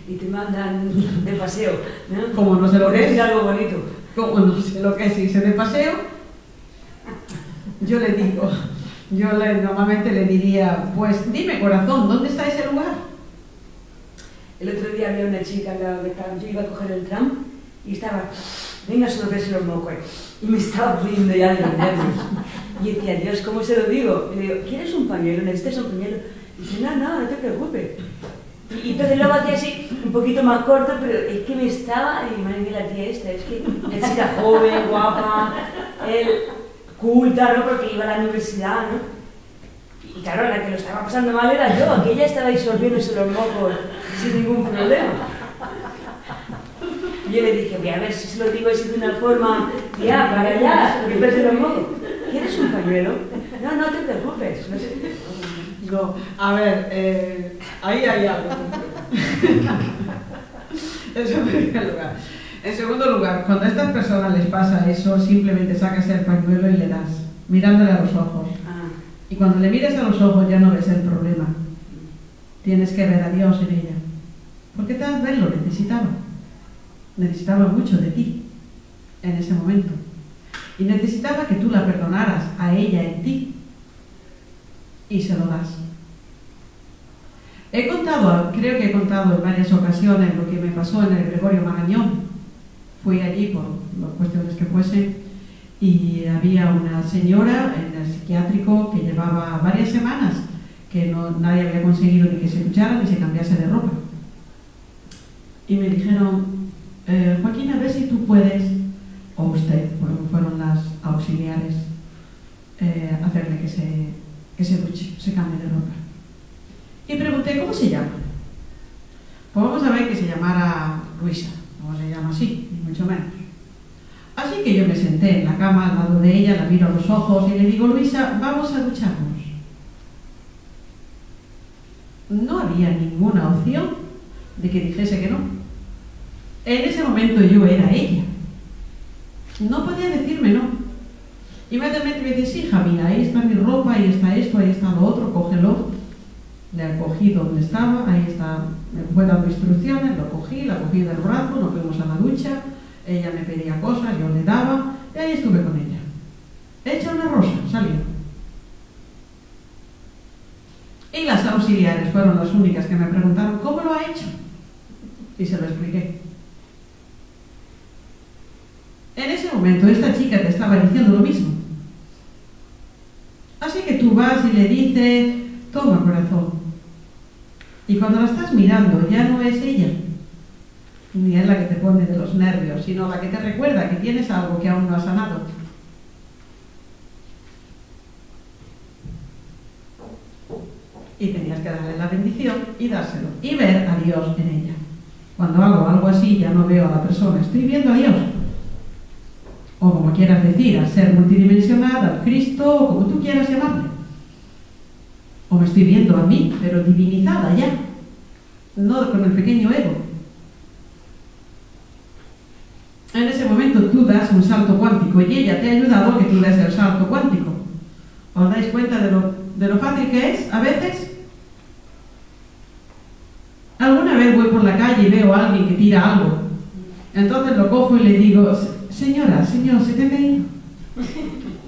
[SPEAKER 2] Y te mandan de paseo, ¿no?
[SPEAKER 1] Como no sé lo que es,
[SPEAKER 2] algo bonito.
[SPEAKER 1] como no sé lo que es irse de paseo, yo le digo, normalmente le diría, pues dime corazón, ¿dónde está ese lugar?
[SPEAKER 2] El otro día había una chica al lado de tal, yo iba a coger el tram y estaba, venga a sorberse los mocos, y me estaba poniendo ya de los nervios. Y decía, Dios, ¿cómo se lo digo? Y le digo, ¿quieres un pañuelo? ¿Necesitas un pañuelo? Y dice, no te preocupes. Y entonces luego hacía así, un poquito más corto, pero es que me estaba, y madre mía, la tía esta, es que la chica joven, guapa, culta, ¿no? Porque iba a la universidad, ¿no? Y claro, la que lo estaba pasando mal era yo, aquella estaba disolviéndose los mocos sin ningún problema. Y yo le dije, voy a ver si se lo digo así de una forma, tía, para allá, romperse los mocos. ¿Quieres un pañuelo? No te preocupes.
[SPEAKER 1] No, a ver, ahí hay algo. Eso en primer lugar. En segundo lugar, cuando a estas personas les pasa eso, simplemente sacas el pañuelo y le das, mirándole a los ojos. Y cuando le mires a los ojos ya no ves el problema. Tienes que ver a Dios en ella. Porque tal vez lo necesitaba. Necesitaba mucho de ti en ese momento. Y necesitaba que tú la perdonaras a ella en ti. Y se lo das. Creo que he contado en varias ocasiones lo que me pasó en el Gregorio Marañón. Fui allí por las cuestiones que fuesen y había una señora en el psiquiátrico que llevaba varias semanas que nadie había conseguido ni que se duchara ni se cambiase de ropa. Y me dijeron, Joaquín, a ver si tú puedes, o usted, fueron las auxiliares, hacerle que se duche, se cambie de ropa. Y pregunté, ¿cómo se llama? Pues vamos a ver que se llamara Luisa, no se llama así, ni mucho menos. Así que yo me senté en la cama al lado de ella, la miro a los ojos y le digo, Luisa, vamos a ducharnos. No había ninguna opción de que dijese que no. En ese momento yo era ella. No podía decirme no. Inmediatamente me dice, hija mía, ahí está mi ropa, ahí está esto, ahí está lo otro, cógelo. Le cogí donde estaba, ahí está, me fue dando instrucciones, lo cogí, la cogí del brazo, nos fuimos a la ducha, ella me pedía cosas, yo le daba, y ahí estuve con ella. Hecha una rosa, salió. Y las auxiliares fueron las únicas que me preguntaron, ¿cómo lo ha hecho? Y se lo expliqué. En ese momento esta chica te estaba diciendo lo mismo. Así que tú vas y le dices, toma corazón. Y cuando la estás mirando ya no es ella, ni es la que te pone de los nervios, sino la que te recuerda que tienes algo que aún no has sanado. Y tenías que darle la bendición y dárselo. Y ver a Dios en ella. Cuando hago algo así ya no veo a la persona, estoy viendo a Dios. O como quieras decir, al ser multidimensional, al Cristo, o como tú quieras llamarle. O me estoy viendo a mí, pero divinizada ya, no con el pequeño ego. En ese momento tú das un salto cuántico y ella te ha ayudado a que tú des el salto cuántico.
[SPEAKER 7] ¿Os dais cuenta de lo fácil que es? A veces, alguna vez voy por la calle y veo a alguien que tira algo. Entonces lo cojo y le digo, señora, señor, ¿se te ha caído?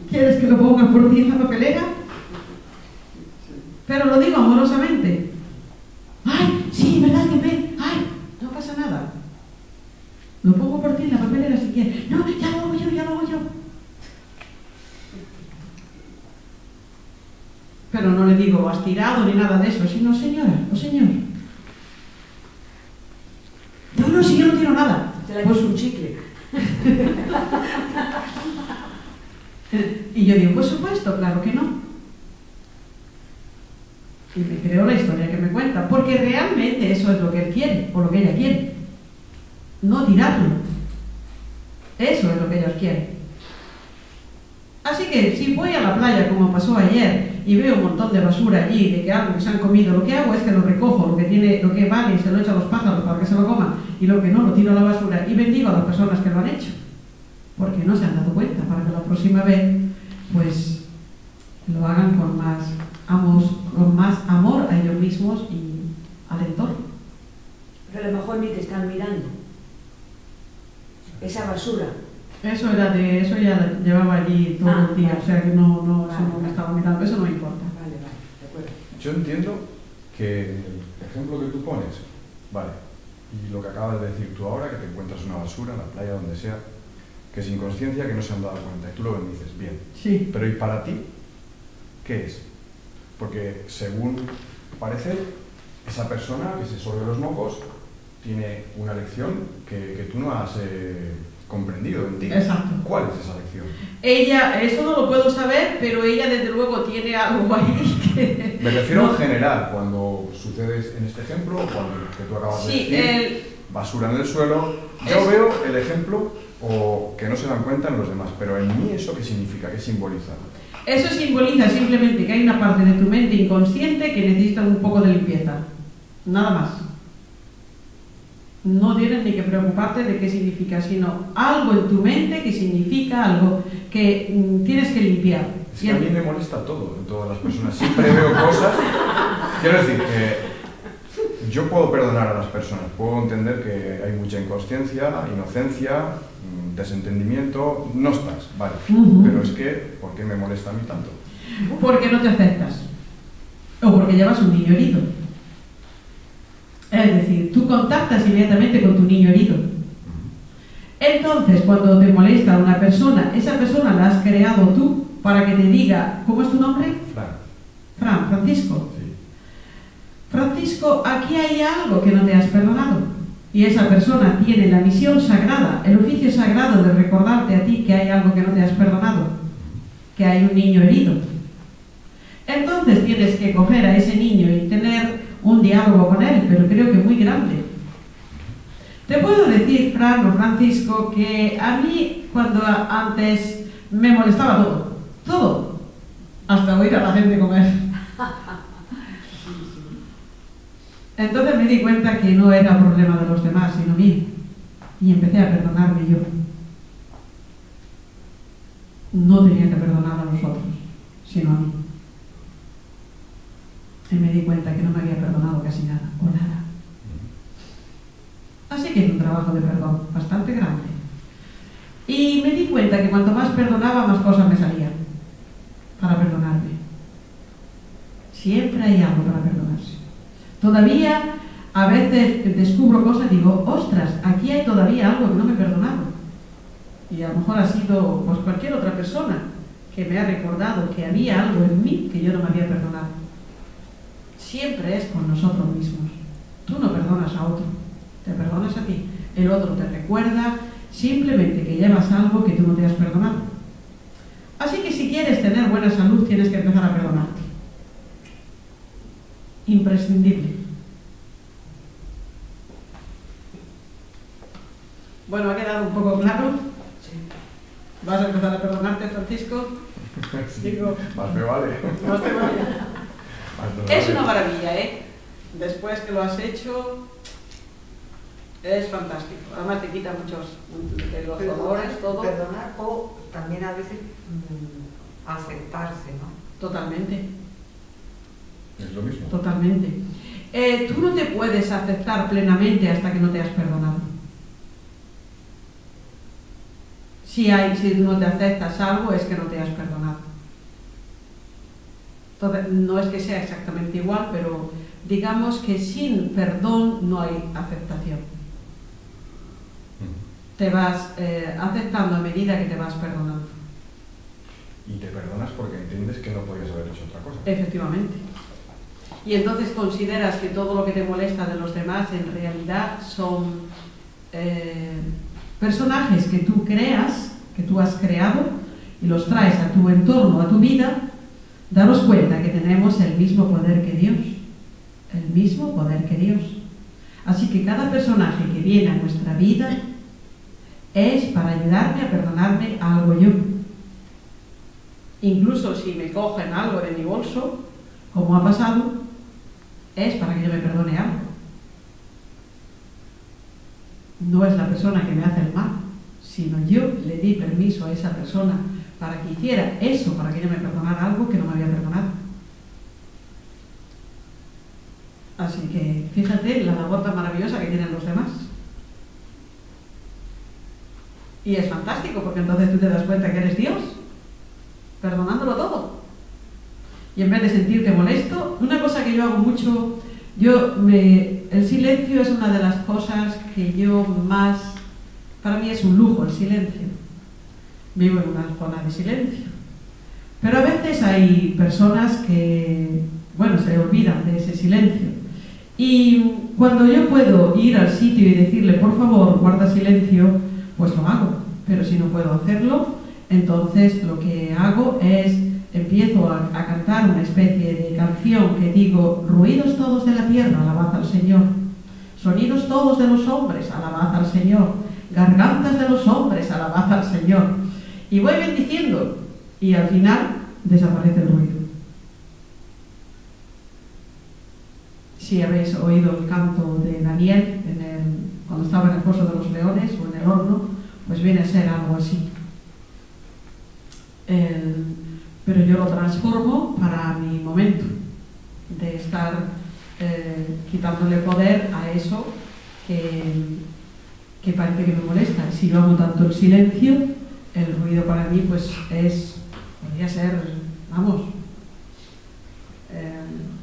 [SPEAKER 7] ¿Quieres que lo ponga por ti en la papelera? Pero lo digo amorosamente. ¡Ay, sí, verdad que ve! ¡Ay, no pasa nada! Lo pongo por ti en la papelera si quieres. No, ya lo hago yo, ya lo hago yo. Pero no le digo, has tirado ni nada de eso, sino, señora o señor. No, si yo no tiro nada.
[SPEAKER 2] Te la puso un chicle.
[SPEAKER 7] Y yo digo, por supuesto, claro que no. Y me creo la historia que me cuenta, porque realmente eso es lo que él quiere, o lo que ella quiere. No tirarlo. Eso es lo que ellos quieren. Así que si voy a la playa, como pasó ayer, y veo un montón de basura allí, de que algo que se han comido, lo que hago es que lo recojo, lo que vale, y se lo echo a los pájaros para que se lo coman, y lo que no, lo tiro a la basura, y bendigo a las personas que lo han hecho. Porque no se han dado cuenta, para que la próxima vez, pues, lo hagan con más amor a ellos mismos y al entorno.
[SPEAKER 2] Pero a lo mejor ni te están mirando. Esa basura.
[SPEAKER 7] Eso ya llevaba allí todo el día,
[SPEAKER 2] vale.
[SPEAKER 7] o sea que no
[SPEAKER 2] Vale,
[SPEAKER 7] me estaba mirando, eso no me importa.
[SPEAKER 2] Vale, de acuerdo.
[SPEAKER 8] Yo entiendo que el ejemplo que tú pones, vale, y lo que acabas de decir tú ahora, que te encuentras una basura en la playa, donde sea, que es inconsciencia, que no se han dado cuenta, y tú lo bendices, bien.
[SPEAKER 7] Sí.
[SPEAKER 8] Pero ¿y para ti qué es? Porque según parece, esa persona que se sorbe los mocos tiene una lección que tú no has comprendido en ti.
[SPEAKER 7] Exacto.
[SPEAKER 8] ¿Cuál es esa lección?
[SPEAKER 7] Ella, eso no lo puedo saber, pero ella desde luego tiene algo ahí que...
[SPEAKER 8] Me refiero
[SPEAKER 7] no.
[SPEAKER 8] en general, cuando sucede en este ejemplo, cuando que tú acabas de decir, basura en el suelo, yo veo el ejemplo o que no se dan cuenta en los demás, pero en mí ¿eso qué significa? ¿Qué simboliza?
[SPEAKER 7] Eso simboliza simplemente que hay una parte de tu mente inconsciente que necesita un poco de limpieza. Nada más. No tienes ni que preocuparte de qué significa, sino algo en tu mente que significa algo que tienes que limpiar.
[SPEAKER 8] Es que a mí me molesta todo, en todas las personas. Siempre veo cosas. Quiero decir, yo puedo perdonar a las personas, puedo entender que hay mucha inconsciencia, inocencia, desentendimiento, no estás, vale. Pero es que, ¿por qué me molesta a mí tanto?
[SPEAKER 7] Porque no te aceptas. O porque llevas un niño herido. Es decir, tú contactas inmediatamente con tu niño herido. Entonces, cuando te molesta una persona, esa persona la has creado tú para que te diga, ¿cómo es tu nombre? Francisco.
[SPEAKER 8] Sí.
[SPEAKER 7] Francisco, aquí hay algo que no te has perdonado. Y esa persona tiene la misión sagrada, el oficio sagrado de recordarte a ti que hay algo que no te has perdonado, que hay un niño herido. Entonces tienes que coger a ese niño y tener un diálogo con él, pero creo que muy grande. Te puedo decir, Fran o Francisco, que a mí cuando antes me molestaba todo, hasta oír a la gente comer. Entonces me di cuenta que no era problema de los demás, sino mío. Y empecé a perdonarme yo. No tenía que perdonar a los otros, sino a mí. Y me di cuenta que no me había perdonado casi nada, o nada. Así que es un trabajo de perdón bastante grande. Y me di cuenta que cuanto más perdonaba, más cosas me salían para perdonarme. Siempre hay algo para perdonarse. Todavía a veces descubro cosas y digo, ostras, aquí hay todavía algo que no me he perdonado. Y a lo mejor ha sido pues, cualquier otra persona que me ha recordado que había algo en mí que yo no me había perdonado. Siempre es con nosotros mismos. Tú no perdonas a otro, te perdonas a ti. El otro te recuerda simplemente que llevas algo que tú no te has perdonado. Así que si quieres tener buena salud, tienes que empezar a perdonarte. Imprescindible. Bueno, ¿ha quedado un poco claro?
[SPEAKER 2] Sí.
[SPEAKER 7] ¿Vas a empezar a perdonarte, Francisco?
[SPEAKER 8] Sí,
[SPEAKER 7] Digo,
[SPEAKER 8] más me vale.
[SPEAKER 7] más te vale.
[SPEAKER 8] Más me
[SPEAKER 1] Es
[SPEAKER 8] vale.
[SPEAKER 1] una maravilla, ¿eh? Después que lo has hecho, es fantástico. Además te quita muchos de los dolores, todo.
[SPEAKER 6] Perdonar o también a veces aceptarse, ¿no?
[SPEAKER 1] Totalmente.
[SPEAKER 8] Es lo mismo.
[SPEAKER 1] Totalmente. Tú no te puedes aceptar plenamente hasta que no te has perdonado. Si tú no te aceptas algo, es que no te has perdonado. Entonces, no es que sea exactamente igual, pero digamos que sin perdón no hay aceptación. Te vas aceptando a medida que te vas perdonando.
[SPEAKER 8] Y te perdonas porque entiendes que no podías haber hecho otra cosa.
[SPEAKER 1] Efectivamente. Y entonces consideras que todo lo que te molesta de los demás en realidad son personajes que tú creas, que tú has creado y los traes a tu entorno, a tu vida. Daros cuenta que tenemos el mismo poder que Dios. El mismo poder que Dios. Así que cada personaje que viene a nuestra vida es para ayudarme a perdonarme algo yo. Incluso si me cogen algo de mi bolso, como ha pasado, es para que yo me perdone algo. No es la persona que me hace el mal, sino yo le di permiso a esa persona para que hiciera eso, para que yo me perdonara algo que no me había perdonado. Así que fíjate la labor tan maravillosa que tienen los demás. Y es fantástico, porque entonces tú te das cuenta que eres Dios, perdonándolo todo. Y en vez de sentirte molesto, una cosa que yo hago mucho, el silencio es una de las cosas que yo más, para mí es un lujo el silencio. Vivo en una zona de silencio. Pero a veces hay personas que, se olvidan de ese silencio. Y cuando yo puedo ir al sitio y decirle, por favor, guarda silencio, pues lo hago. Pero si no puedo hacerlo, entonces lo que hago es, empiezo a cantar una especie de canción que digo, ruidos todos de la tierra, alabad al Señor. Sonidos todos de los hombres, alabad al Señor. Gargantas de los hombres, alabad al Señor. Y voy bendiciendo, y al final desaparece el ruido. Si habéis oído el canto de Daniel cuando estaba en el foso de los leones o en el horno, pues viene a ser algo así. Pero yo lo transformo para mi momento de estar quitándole poder a eso que parece que me molesta. Si yo hago tanto el silencio, el ruido para mí pues podría ser,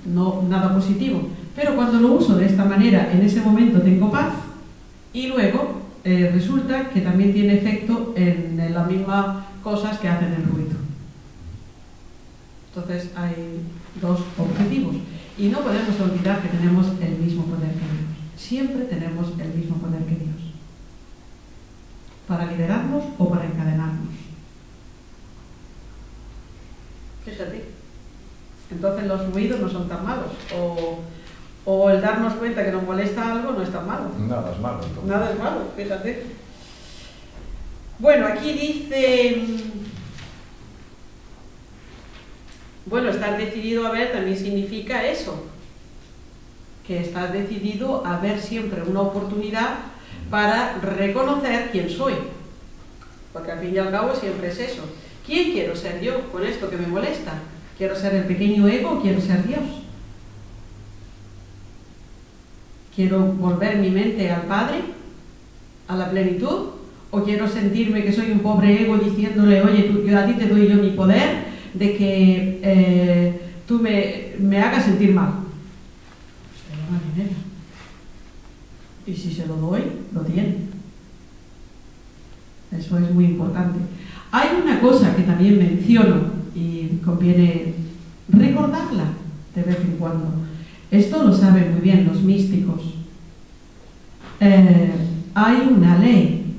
[SPEAKER 1] no nada positivo. Pero cuando lo uso de esta manera, en ese momento tengo paz y luego resulta que también tiene efecto en las mismas cosas que hacen el ruido. Entonces hay dos objetivos y no podemos olvidar que tenemos el mismo poder que Dios. Siempre tenemos el mismo poder que Dios. Para liberarnos o para encadenarnos. Fíjate. Entonces los ruidos no son tan malos. O el darnos cuenta que nos molesta algo no es tan malo.
[SPEAKER 8] Nada es malo. Entonces.
[SPEAKER 1] Nada es malo, fíjate. Bueno, aquí dice... estar decidido a ver también significa eso. Que estás decidido a ver siempre una oportunidad para reconocer quién soy. Porque al fin y al cabo siempre es eso. ¿Quién quiero ser yo con esto que me molesta? ¿Quiero ser el pequeño ego o quiero ser Dios? ¿Quiero volver mi mente al Padre? ¿A la plenitud? ¿O quiero sentirme que soy un pobre ego diciéndole, oye, yo a ti te doy yo mi poder de que tú me hagas sentir mal? Pues de alguna manera. Y si se lo doy, lo tiene. Eso es muy importante. Hay una cosa que también menciono y conviene recordarla de vez en cuando. Esto lo saben muy bien los místicos. Hay una ley.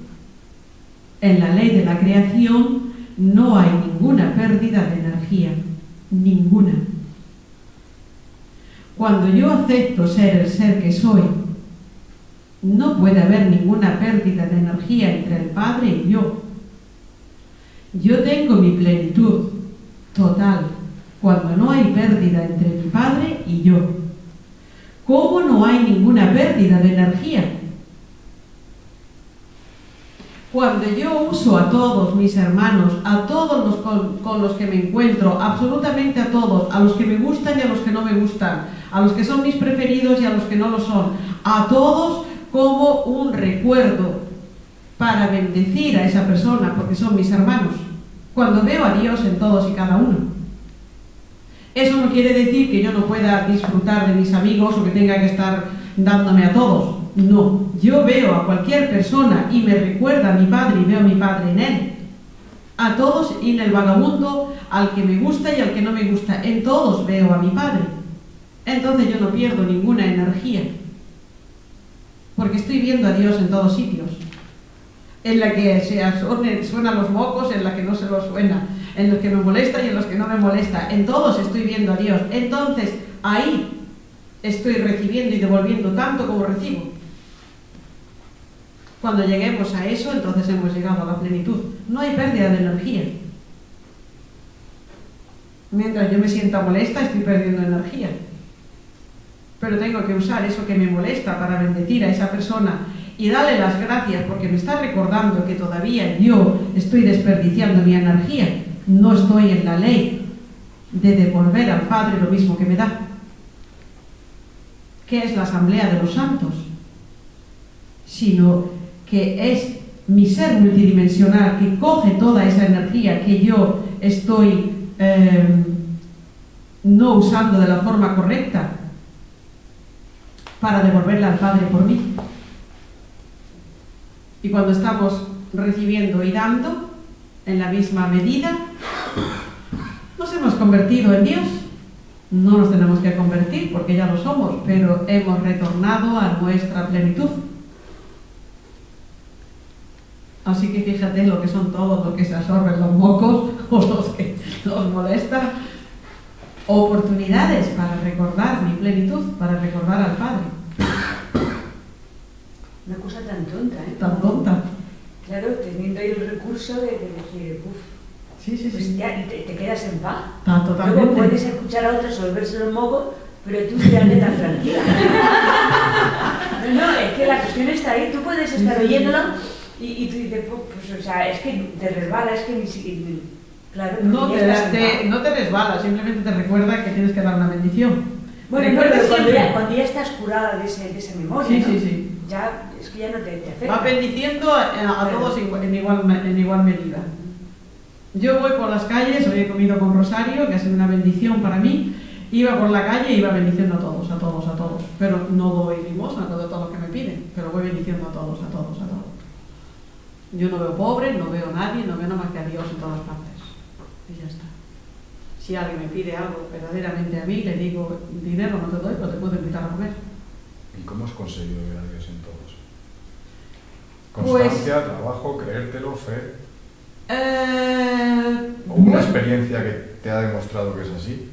[SPEAKER 1] En la ley de la creación no hay ninguna pérdida de energía. Ninguna. Cuando yo acepto ser el ser que soy, no puede haber ninguna pérdida de energía entre el Padre y yo. Yo tengo mi plenitud total cuando no hay pérdida entre mi Padre y yo. ¿Cómo no hay ninguna pérdida de energía? Cuando
[SPEAKER 7] cuando yo uso a todos mis hermanos, a todos los con los que me encuentro, absolutamente a todos, a los que me gustan y a los que no me gustan, a los que son mis preferidos y a los que no lo son, a todos como un recuerdo para bendecir a esa persona, porque son mis hermanos, cuando veo a Dios en todos y cada uno. Eso no quiere decir que yo no pueda disfrutar de mis amigos o que tenga que estar dándome a todos. No, yo veo a cualquier persona y me recuerda a mi padre y veo a mi padre en él. A todos y en el vagabundo, al que me gusta y al que no me gusta, en todos veo a mi padre. Entonces yo no pierdo ninguna energía, porque estoy viendo a Dios en todos sitios. En la que suenan los mocos, en la que no se los suena, en los que me molesta y en los que no me molesta. En todos estoy viendo a Dios. Entonces ahí estoy recibiendo y devolviendo tanto como recibo. Cuando lleguemos a eso, entonces hemos llegado a la plenitud. No hay pérdida de energía. Mientras yo me sienta molesta, estoy perdiendo energía. Pero tengo que usar eso que me molesta para bendecir a esa persona y darle las gracias porque me está recordando que todavía yo estoy desperdiciando mi energía. No estoy en la ley de devolver al Padre lo mismo que me da. ¿Qué es la asamblea de los santos? Sino que es mi ser multidimensional que coge toda esa energía que yo estoy no usando de la forma correcta para devolverla al Padre por mí. Y cuando estamos recibiendo y dando en la misma medida, nos hemos convertido en Dios. No nos tenemos que convertir porque ya lo somos, pero hemos retornado a nuestra plenitud. Así que fíjate lo que son todos los que se absorben los mocos o los que nos molestan. Oportunidades para recordar mi plenitud, para recordar al Padre.
[SPEAKER 2] Una cosa tan tonta, ¿eh?
[SPEAKER 7] Tan tonta.
[SPEAKER 2] Claro, teniendo ahí el recurso de decir, uff,
[SPEAKER 7] Sí, sí,
[SPEAKER 2] pues
[SPEAKER 7] sí.
[SPEAKER 2] ya, y te quedas en paz.
[SPEAKER 7] Está totalmente.
[SPEAKER 2] Luego puedes escuchar a otros solverse los mocos, pero tú quédate tan tranquila. No, es que la cuestión está ahí, tú puedes estar oyéndolo y tú dices, pues, o sea, es que te resbala, es que ni siquiera... Claro,
[SPEAKER 7] No
[SPEAKER 2] ya estás en paz.
[SPEAKER 7] no te resbala, simplemente te recuerda que tienes que dar una bendición.
[SPEAKER 2] Bueno, no,
[SPEAKER 7] Recuerda
[SPEAKER 2] pero
[SPEAKER 7] siempre.
[SPEAKER 2] cuando ya estás curada de esa memoria,
[SPEAKER 7] Sí,
[SPEAKER 2] ¿no?
[SPEAKER 7] sí, sí.
[SPEAKER 2] Ya, es que ya no te afecta.
[SPEAKER 7] Va bendiciendo a todos en igual medida. Yo voy por las calles, hoy he comido con Rosario, que ha sido una bendición para mí. Iba por la calle y iba bendiciendo a todos. Pero no doy limosna a todos los que me piden, pero voy bendiciendo a todos. Yo no veo pobres, no veo a nadie, no veo nada más que a Dios en todas partes. Y ya está. Si alguien me pide algo verdaderamente a mí, le digo, dinero no te doy, pero te puedo invitar a comer.
[SPEAKER 8] ¿Y cómo has conseguido ver a Dios en todos?
[SPEAKER 7] Pues-
[SPEAKER 8] Constancia, trabajo, creértelo, fe. ¿O una
[SPEAKER 7] Bueno,
[SPEAKER 8] experiencia que te ha demostrado que es así?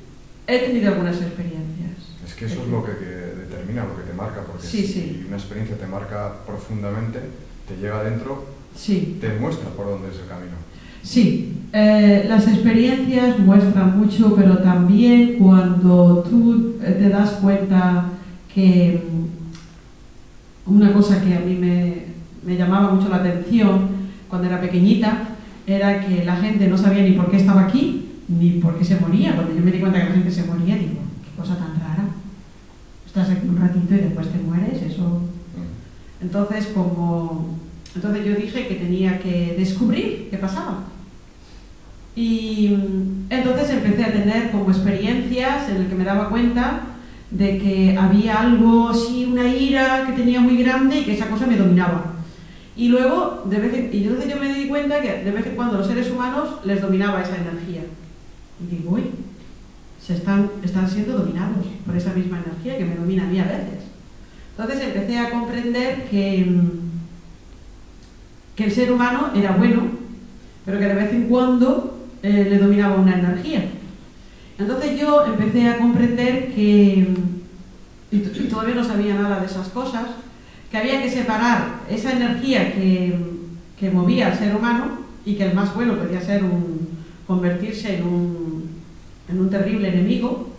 [SPEAKER 7] he tenido algunas experiencias.
[SPEAKER 8] Es que eso es lo que determina, lo que te marca, porque
[SPEAKER 7] Sí,
[SPEAKER 8] si
[SPEAKER 7] sí.
[SPEAKER 8] una experiencia te marca profundamente, te llega adentro,
[SPEAKER 7] Sí.
[SPEAKER 8] te muestra por dónde es el camino.
[SPEAKER 7] Sí, las experiencias muestran mucho, pero también cuando tú te das cuenta que una cosa que a mí me llamaba mucho la atención cuando era pequeñita era que la gente no sabía ni por qué estaba aquí, ni por qué se moría. Cuando yo me di cuenta que la gente se moría, digo, qué cosa tan rara. Estás aquí un ratito y después te mueres, eso... Entonces yo dije que tenía que descubrir qué pasaba. Y entonces empecé a tener como experiencias en las que me daba cuenta de que había algo así, una ira que tenía muy grande y que esa cosa me dominaba. Y luego, entonces yo me di cuenta que de vez en cuando los seres humanos les dominaba esa energía. Y digo, uy, están siendo dominados por esa misma energía que me domina a mí a veces. Entonces empecé a comprender que el ser humano era bueno, pero que de vez en cuando le dominaba una energía. Entonces yo empecé a comprender que, y todavía no sabía nada de esas cosas, que había que separar esa energía que movía al ser humano y que el más bueno podía ser convertirse en un terrible enemigo.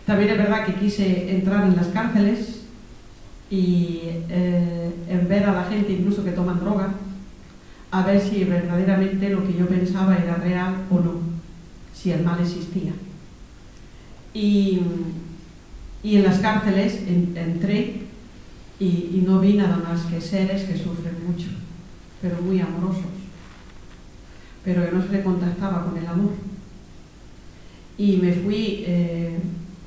[SPEAKER 7] También es verdad que quise entrar en las cárceles y en ver a la gente incluso que toman droga, a ver si verdaderamente lo que yo pensaba era real o no, si el mal existía. Y en las cárceles entré y no vi nada más que seres que sufren mucho, pero muy amorosos, pero que no se le contactaba con el amor. Y me fui,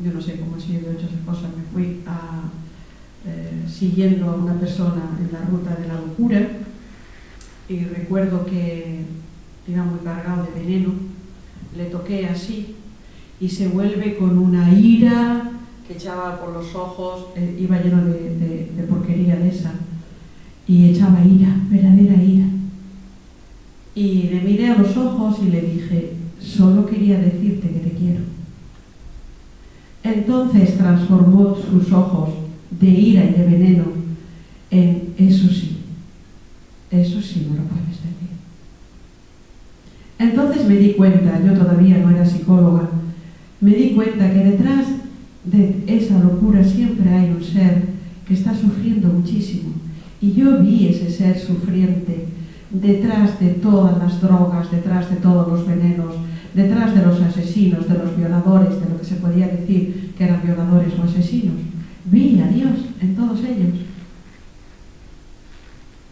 [SPEAKER 7] yo no sé cómo he sido hecho esas cosas, me fui siguiendo a una persona en la ruta de la locura, y recuerdo que iba muy cargado de veneno, le toqué así y se vuelve con una ira que echaba por los ojos, iba lleno de porquería de esa, y echaba ira, verdadera ira. Y le miré a los ojos y le dije: solo quería decirte que te quiero. Entonces transformó sus ojos de ira y de veneno en eso sí no lo puedes decir. Entonces me di cuenta, yo todavía no era psicóloga, me di cuenta que detrás de esa locura siempre hay un ser que está sufriendo muchísimo. Y yo vi ese ser sufriente detrás de todas las drogas, detrás de todos los venenos, detrás de los asesinos, de los violadores, de lo que se podía decir que eran violadores o asesinos. Vi a Dios en todos ellos.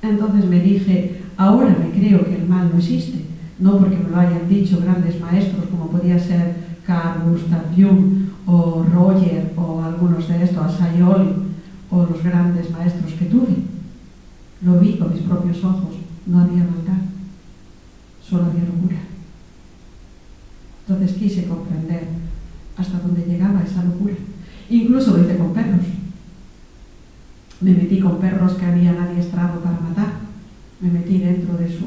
[SPEAKER 7] Entonces me dije: ahora me creo que el mal no existe, no porque me lo hayan dicho grandes maestros como podía ser Carl Gustav Jung o Roger o algunos de estos, Sayol, o los grandes maestros que tuve. Lo vi con mis propios ojos, no había maldad, solo había locura. Entonces quise comprender hasta dónde llegaba esa locura. Incluso lo hice con perros. Me metí con perros que habían adiestrado para matar. Me metí dentro de su...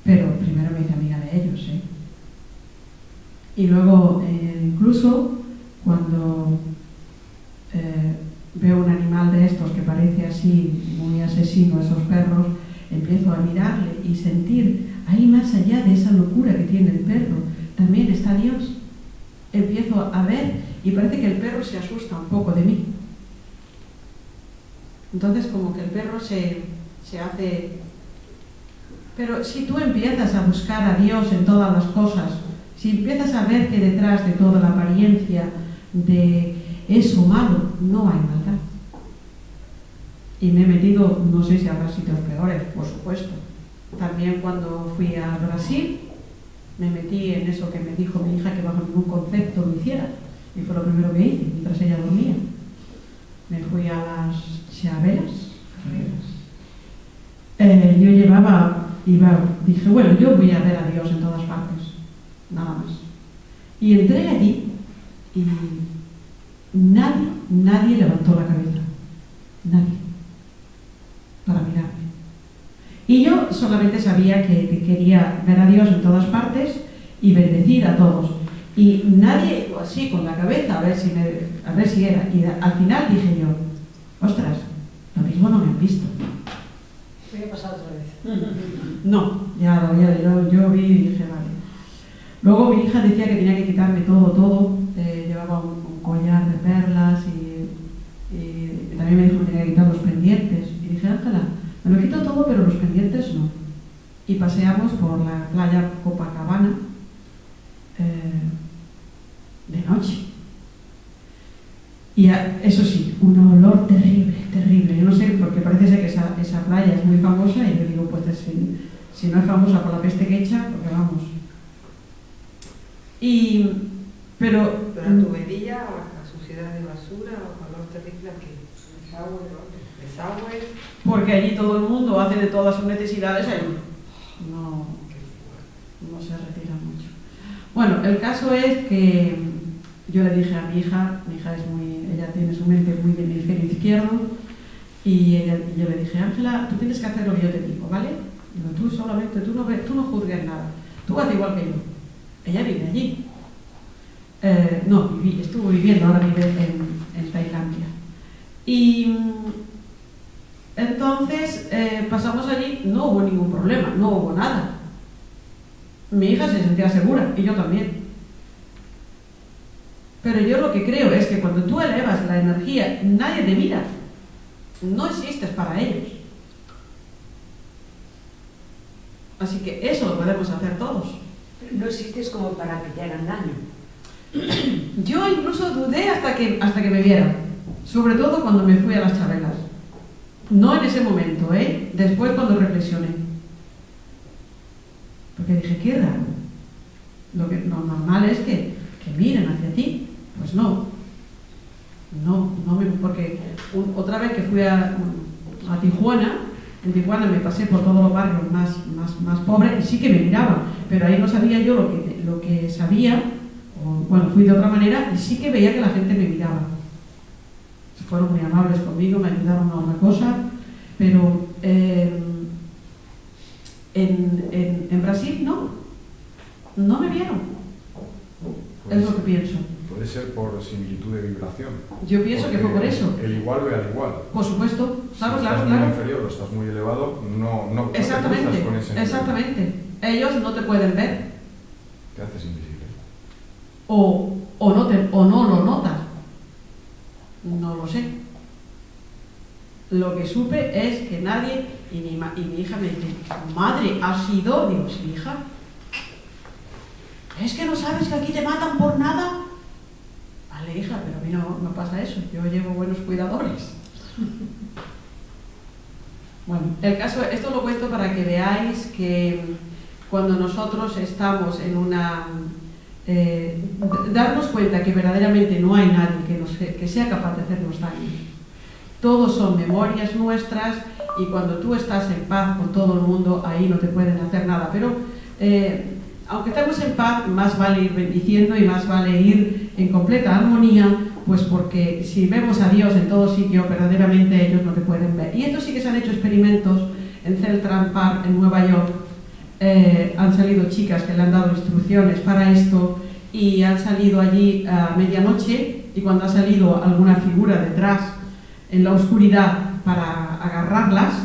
[SPEAKER 7] Pero primero me hice amiga de ellos, ¿eh? Y luego, incluso, cuando veo un animal de estos que parece así, muy asesino, esos perros, empiezo a mirarle y sentir, ahí más allá de esa locura que tiene el perro, también está Dios. Empiezo a ver y parece que el perro se asusta un poco de mí. Entonces como que el perro se hace... Pero si tú empiezas a buscar a Dios en todas las cosas, si empiezas a ver que detrás de toda la apariencia de eso malo no hay maldad. Y me he metido, no sé si habrá sitios peores, por supuesto. También cuando fui a Brasil, me metí en eso que me dijo mi hija que bajo ningún concepto lo hiciera. Y fue lo primero que hice, mientras ella dormía. Me fui a las chavelas. Dije, bueno, yo voy a ver a Dios en todas partes, nada más. Y entré allí y nadie levantó la cabeza, nadie, para mirarme. Y yo solamente sabía que quería ver a Dios en todas partes y bendecir a todos. Y nadie hizo así con la cabeza a ver si era. Y al final dije yo, ostras, lo mismo no me han visto.
[SPEAKER 2] Voy a pasar otra vez.
[SPEAKER 7] No, yo vi y dije, vale. Luego mi hija decía que tenía que quitarme todo. Llevaba un collar de perlas y también me dijo que tenía que quitar los pendientes. Y dije, Ángela, me lo quito todo, pero los pendientes no. Y paseamos por la playa Copacabana de noche. Y eso sí, un olor terrible. Yo no sé, porque parece ser que esa playa es muy famosa y yo digo, pues si no es famosa por la peste que echa, porque vamos. Pero
[SPEAKER 6] tu tubería, a suciedad de basura, o olor terrible que desagüe.
[SPEAKER 7] Porque allí todo el mundo hace de todas sus necesidades ahí. No se retira mucho. Bueno, el caso es que yo le dije a mi hija ella tiene su mente muy del hemisferio izquierdo, y yo le dije, Ángela, tú tienes que hacer lo que yo te digo, ¿vale? Digo, tú no juzgues nada, tú haz igual que yo. Ella vive allí. Estuvo viviendo, ahora vive en Tailandia. Y entonces pasamos allí, no hubo ningún problema, no hubo nada. Mi hija se sentía segura y yo también. Pero yo lo que creo es que cuando tú elevas la energía, nadie te mira. No existes para ellos. Así que eso lo podemos hacer todos.
[SPEAKER 2] No existes como para que te hagan daño.
[SPEAKER 7] Yo incluso dudé hasta que me vieron, sobre todo cuando me fui a las Chabelas. No en ese momento, después cuando reflexioné. Porque dije, qué raro. Lo normal es que miren hacia ti. Pues no, porque otra vez que fui a Tijuana, en Tijuana me pasé por todos los barrios más pobres y sí que me miraban, pero ahí no sabía yo lo que sabía, bueno, fui de otra manera y sí que veía que la gente me miraba. Fueron muy amables conmigo, me ayudaron a una cosa, pero en Brasil no me vieron. Es lo que pienso.
[SPEAKER 8] Puede ser por similitud de vibración.
[SPEAKER 7] Yo pienso que fue por eso.
[SPEAKER 8] El igual ve al igual.
[SPEAKER 7] Por supuesto, claro,
[SPEAKER 8] si
[SPEAKER 7] claro,
[SPEAKER 8] estás
[SPEAKER 7] claro.
[SPEAKER 8] muy inferior o estás muy elevado, no te cruzas
[SPEAKER 7] Exactamente,
[SPEAKER 8] con ese nivel.
[SPEAKER 7] exactamente. Ellos no te pueden ver.
[SPEAKER 8] Te haces invisible.
[SPEAKER 7] O no lo notas. No lo sé. Lo que supe es que nadie, y mi hija me dice, madre, ¿has ido? Digo, sí, hija. ¿Es que no sabes que aquí te matan por nada? Vale, hija, pero a mí no pasa eso. Yo llevo buenos cuidadores. Bueno, el caso, esto lo cuento para que veáis que cuando nosotros estamos en una... darnos cuenta que verdaderamente no hay nadie que sea capaz de hacernos daño. Todos son memorias nuestras y cuando tú estás en paz con todo el mundo, ahí no te pueden hacer nada. Pero aunque estemos en paz, más vale ir bendiciendo y más vale ir en completa armonía, pues porque si vemos a Dios en todo sitio, verdaderamente ellos no te pueden ver. Y esto sí que se han hecho experimentos en Central Park, en Nueva York. Han salido chicas que le han dado instrucciones para esto y han salido allí a medianoche y cuando ha salido alguna figura detrás en la oscuridad para agarrarlas,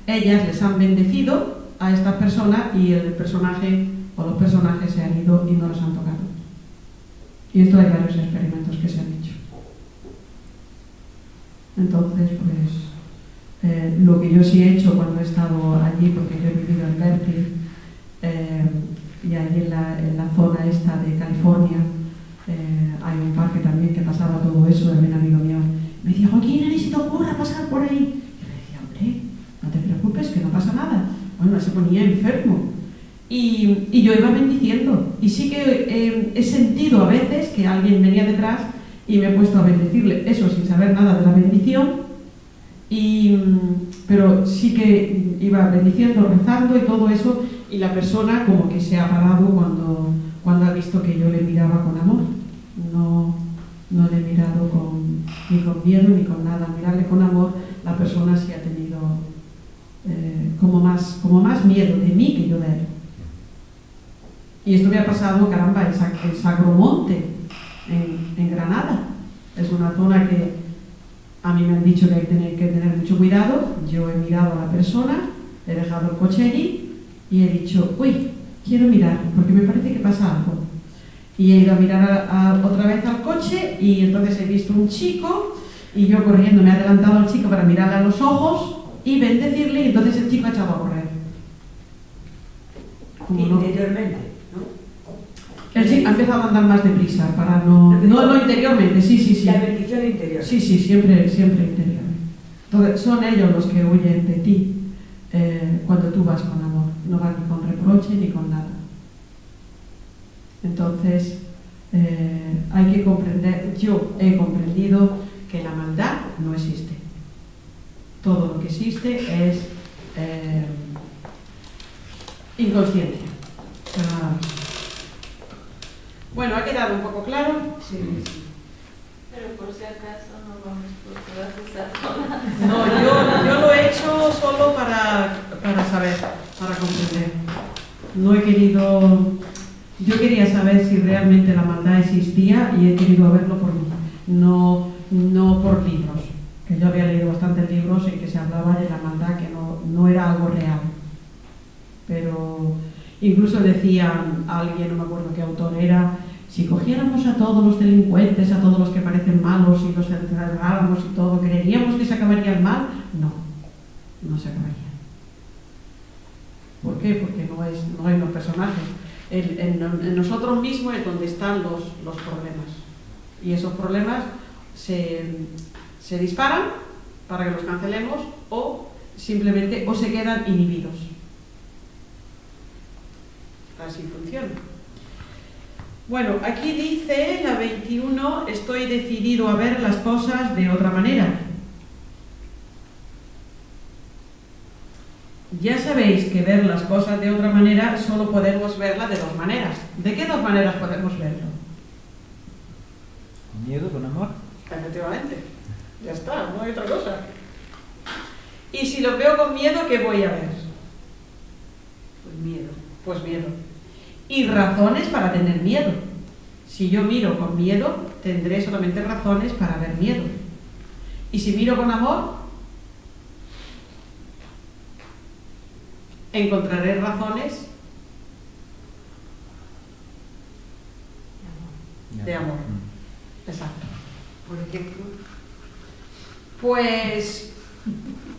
[SPEAKER 7] ellas les han bendecido a esta persona y el personaje o los personajes se han ido y no los han tocado. Y esto hay varios experimentos que se han hecho. Entonces, pues, lo que yo sí he hecho cuando he estado allí, porque yo he vivido en Berkeley, y allí en la zona esta de California, hay un parque también que pasaba todo eso, también amigo mío. Me decía, Joaquín, ni se te ocurra pasar por ahí. Y le decía, hombre, no te preocupes, que no pasa nada. Bueno, se ponía enfermo. Y yo iba bendiciendo. Y sí que he sentido a veces que alguien venía detrás y me he puesto a bendecirle. Eso sin saber nada de la bendición. Pero sí que iba bendiciendo, rezando y todo eso. Y la persona como que se ha parado cuando ha visto que yo le miraba con amor. No le he mirado ni con miedo ni con nada. Mirarle con amor, la persona sí ha tenido como más miedo de mí que yo de él. Y esto me ha pasado, caramba, en Sagromonte, en Granada. Es una zona que a mí me han dicho que hay que tener mucho cuidado. Yo he mirado a la persona, he dejado el coche allí y he dicho, uy, quiero mirar, porque me parece que pasa algo. Y he ido a mirar otra vez al coche y entonces he visto un chico y yo corriendo me he adelantado al chico para mirarle a los ojos y bendecirle y entonces el chico ha echado a correr.
[SPEAKER 2] Interiormente, ¿no?
[SPEAKER 7] El chico ha empezado a andar más deprisa para no interiormente, sí.
[SPEAKER 2] La bendición interior.
[SPEAKER 7] Sí, siempre interior. Entonces, son ellos los que huyen de ti cuando tú vas con amor. No vas ni con reproche ni con nada. Entonces, hay que comprender, yo he comprendido que la maldad no existe. Todo lo que existe es inconsciencia. Pero nada más. Bueno, ¿ha quedado un poco claro?
[SPEAKER 2] Sí.
[SPEAKER 3] Pero por si acaso no vamos por todas esas zonas.
[SPEAKER 7] No, yo lo he hecho solo para saber, para comprender. No he querido... Yo quería saber si realmente la maldad existía y he querido verlo por mí, no por libros. Que yo había leído bastantes libros en que se hablaba de la maldad, que no era algo real. Pero incluso decía alguien, no me acuerdo qué autor era, si cogiéramos a todos los delincuentes, a todos los que parecen malos y los encerráramos y todo, ¿creeríamos que se acabaría el mal? No se acabaría. ¿Por qué? Porque no es
[SPEAKER 1] personajes. En nosotros mismos es donde están los problemas. Y esos problemas se disparan para que los cancelemos o simplemente se quedan inhibidos. Así funciona. Bueno, aquí dice la 21, estoy decidido a ver las cosas de otra manera. Ya sabéis que ver las cosas de otra manera solo podemos verlas de dos maneras. ¿De qué dos maneras podemos verlo?
[SPEAKER 5] ¿Con miedo, con amor?
[SPEAKER 1] Efectivamente. Ya está, no hay otra cosa. Y si lo veo con miedo, ¿qué voy a ver?
[SPEAKER 2] Pues miedo.
[SPEAKER 1] Pues miedo. Y razones para tener miedo. Si yo miro con miedo, tendré solamente razones para ver miedo. Y si miro con amor, encontraré razones de amor. Exacto.
[SPEAKER 6] Por ejemplo,
[SPEAKER 1] Pues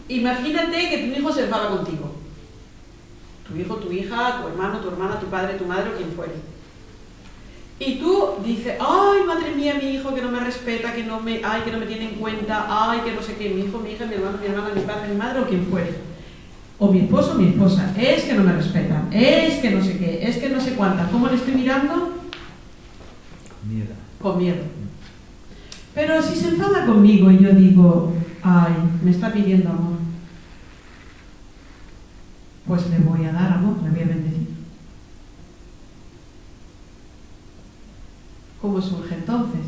[SPEAKER 1] imagínate que tu hijo se enfada contigo. Tu hijo, tu hija, tu hermano, tu hermana, tu padre, tu madre o quien fuere. Y tú dices, ay, madre mía, mi hijo que no me respeta, que no me tiene en cuenta, ay, que no sé qué, mi hijo, mi hija, mi hermano, mi hermana, mi padre, mi madre o quien fuere. O mi esposo o mi esposa, es que no me respetan, es que no sé qué, es que no sé cuántas. ¿Cómo le estoy mirando?
[SPEAKER 5] Miedo.
[SPEAKER 1] Con miedo. Pero si se enfada conmigo y yo digo, ay, me está pidiendo amor, pues le voy a dar amor, le voy a bendecir. ¿Cómo surge entonces?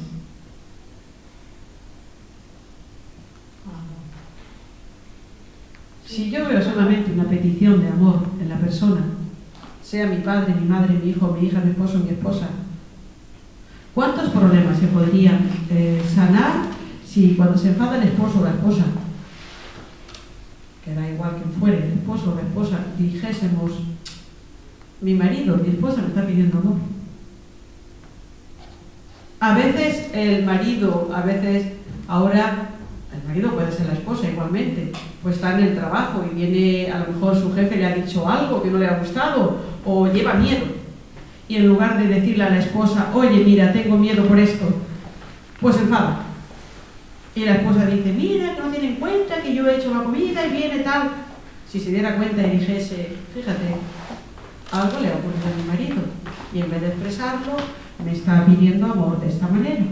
[SPEAKER 1] Si yo veo solamente una petición de amor en la persona, sea mi padre, mi madre, mi hijo, mi hija, mi esposo, mi esposa, ¿cuántos problemas se podrían sanar si cuando se enfada el esposo o la esposa, que da igual quien fuere, el esposo o la esposa, dijésemos, mi marido, mi esposa me está pidiendo amor? A veces el marido, ahora el marido puede ser la esposa igualmente, pues está en el trabajo y viene, a lo mejor su jefe le ha dicho algo que no le ha gustado o lleva miedo. Y en lugar de decirle a la esposa, oye, mira, tengo miedo por esto, pues se enfada. Y la esposa dice, mira, que no tiene en cuenta que yo he hecho la comida y viene tal. Si se diera cuenta y dijese, fíjate, algo le ha ocurrido a mi marido, y en vez de expresarlo, me está pidiendo amor de esta manera.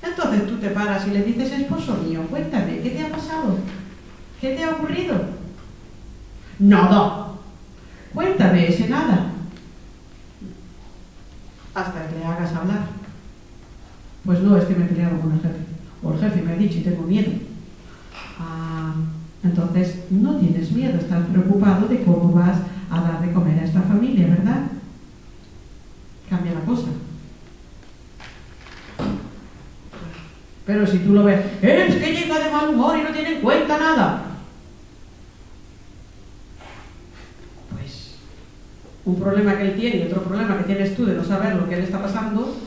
[SPEAKER 1] Entonces tú te paras y le dices, esposo mío, cuéntame, ¿qué te ha pasado? ¿Qué te ha ocurrido? Nada. Cuéntame ese nada. Hasta que le hagas hablar. Pues no, es que me he peleado con el jefe. O el jefe me ha dicho y tengo miedo. Entonces no tienes miedo, estás preocupado de cómo vas a dar de comer a esta familia, ¿verdad? Cambia la cosa. Pero si tú lo ves, es que llega de mal humor y no tiene en cuenta nada. Pues un problema que él tiene y otro problema que tienes tú de no saber lo que le está pasando,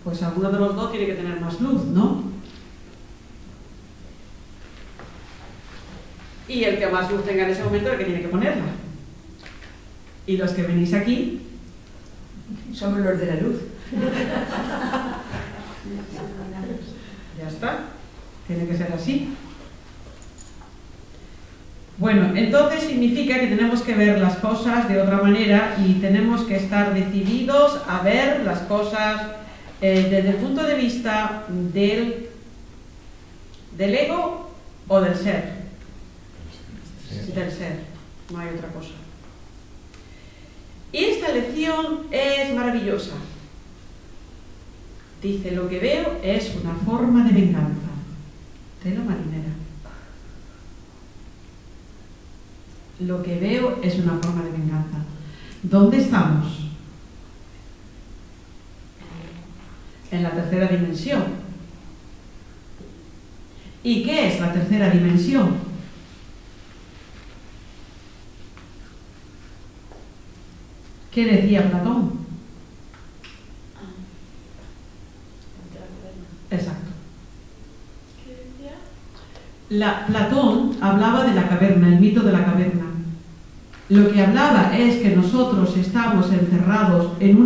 [SPEAKER 1] pues alguno de los dos tiene que tener más luz, ¿no? Y el que más luz tenga en ese momento es el que tiene que ponerla. Y los que venís aquí
[SPEAKER 2] Somos los de la luz.
[SPEAKER 1] ya está, tiene que ser así. Bueno, entonces significa que tenemos que ver las cosas de otra manera y tenemos que estar decididos a ver las cosas desde el punto de vista del ego o del ser. Del ser, no hay otra cosa. Y esta lección es maravillosa. Dice, lo que veo es una forma de venganza. Tela marinera. Lo que veo es una forma de venganza. ¿Dónde estamos? En la tercera dimensión. ¿Y qué es la tercera dimensión? ¿Qué decía Platón? Exacto.
[SPEAKER 3] ¿Qué decía?
[SPEAKER 1] Platón hablaba de la caverna, el mito de la caverna.
[SPEAKER 7] Lo que hablaba es que nosotros estamos encerrados en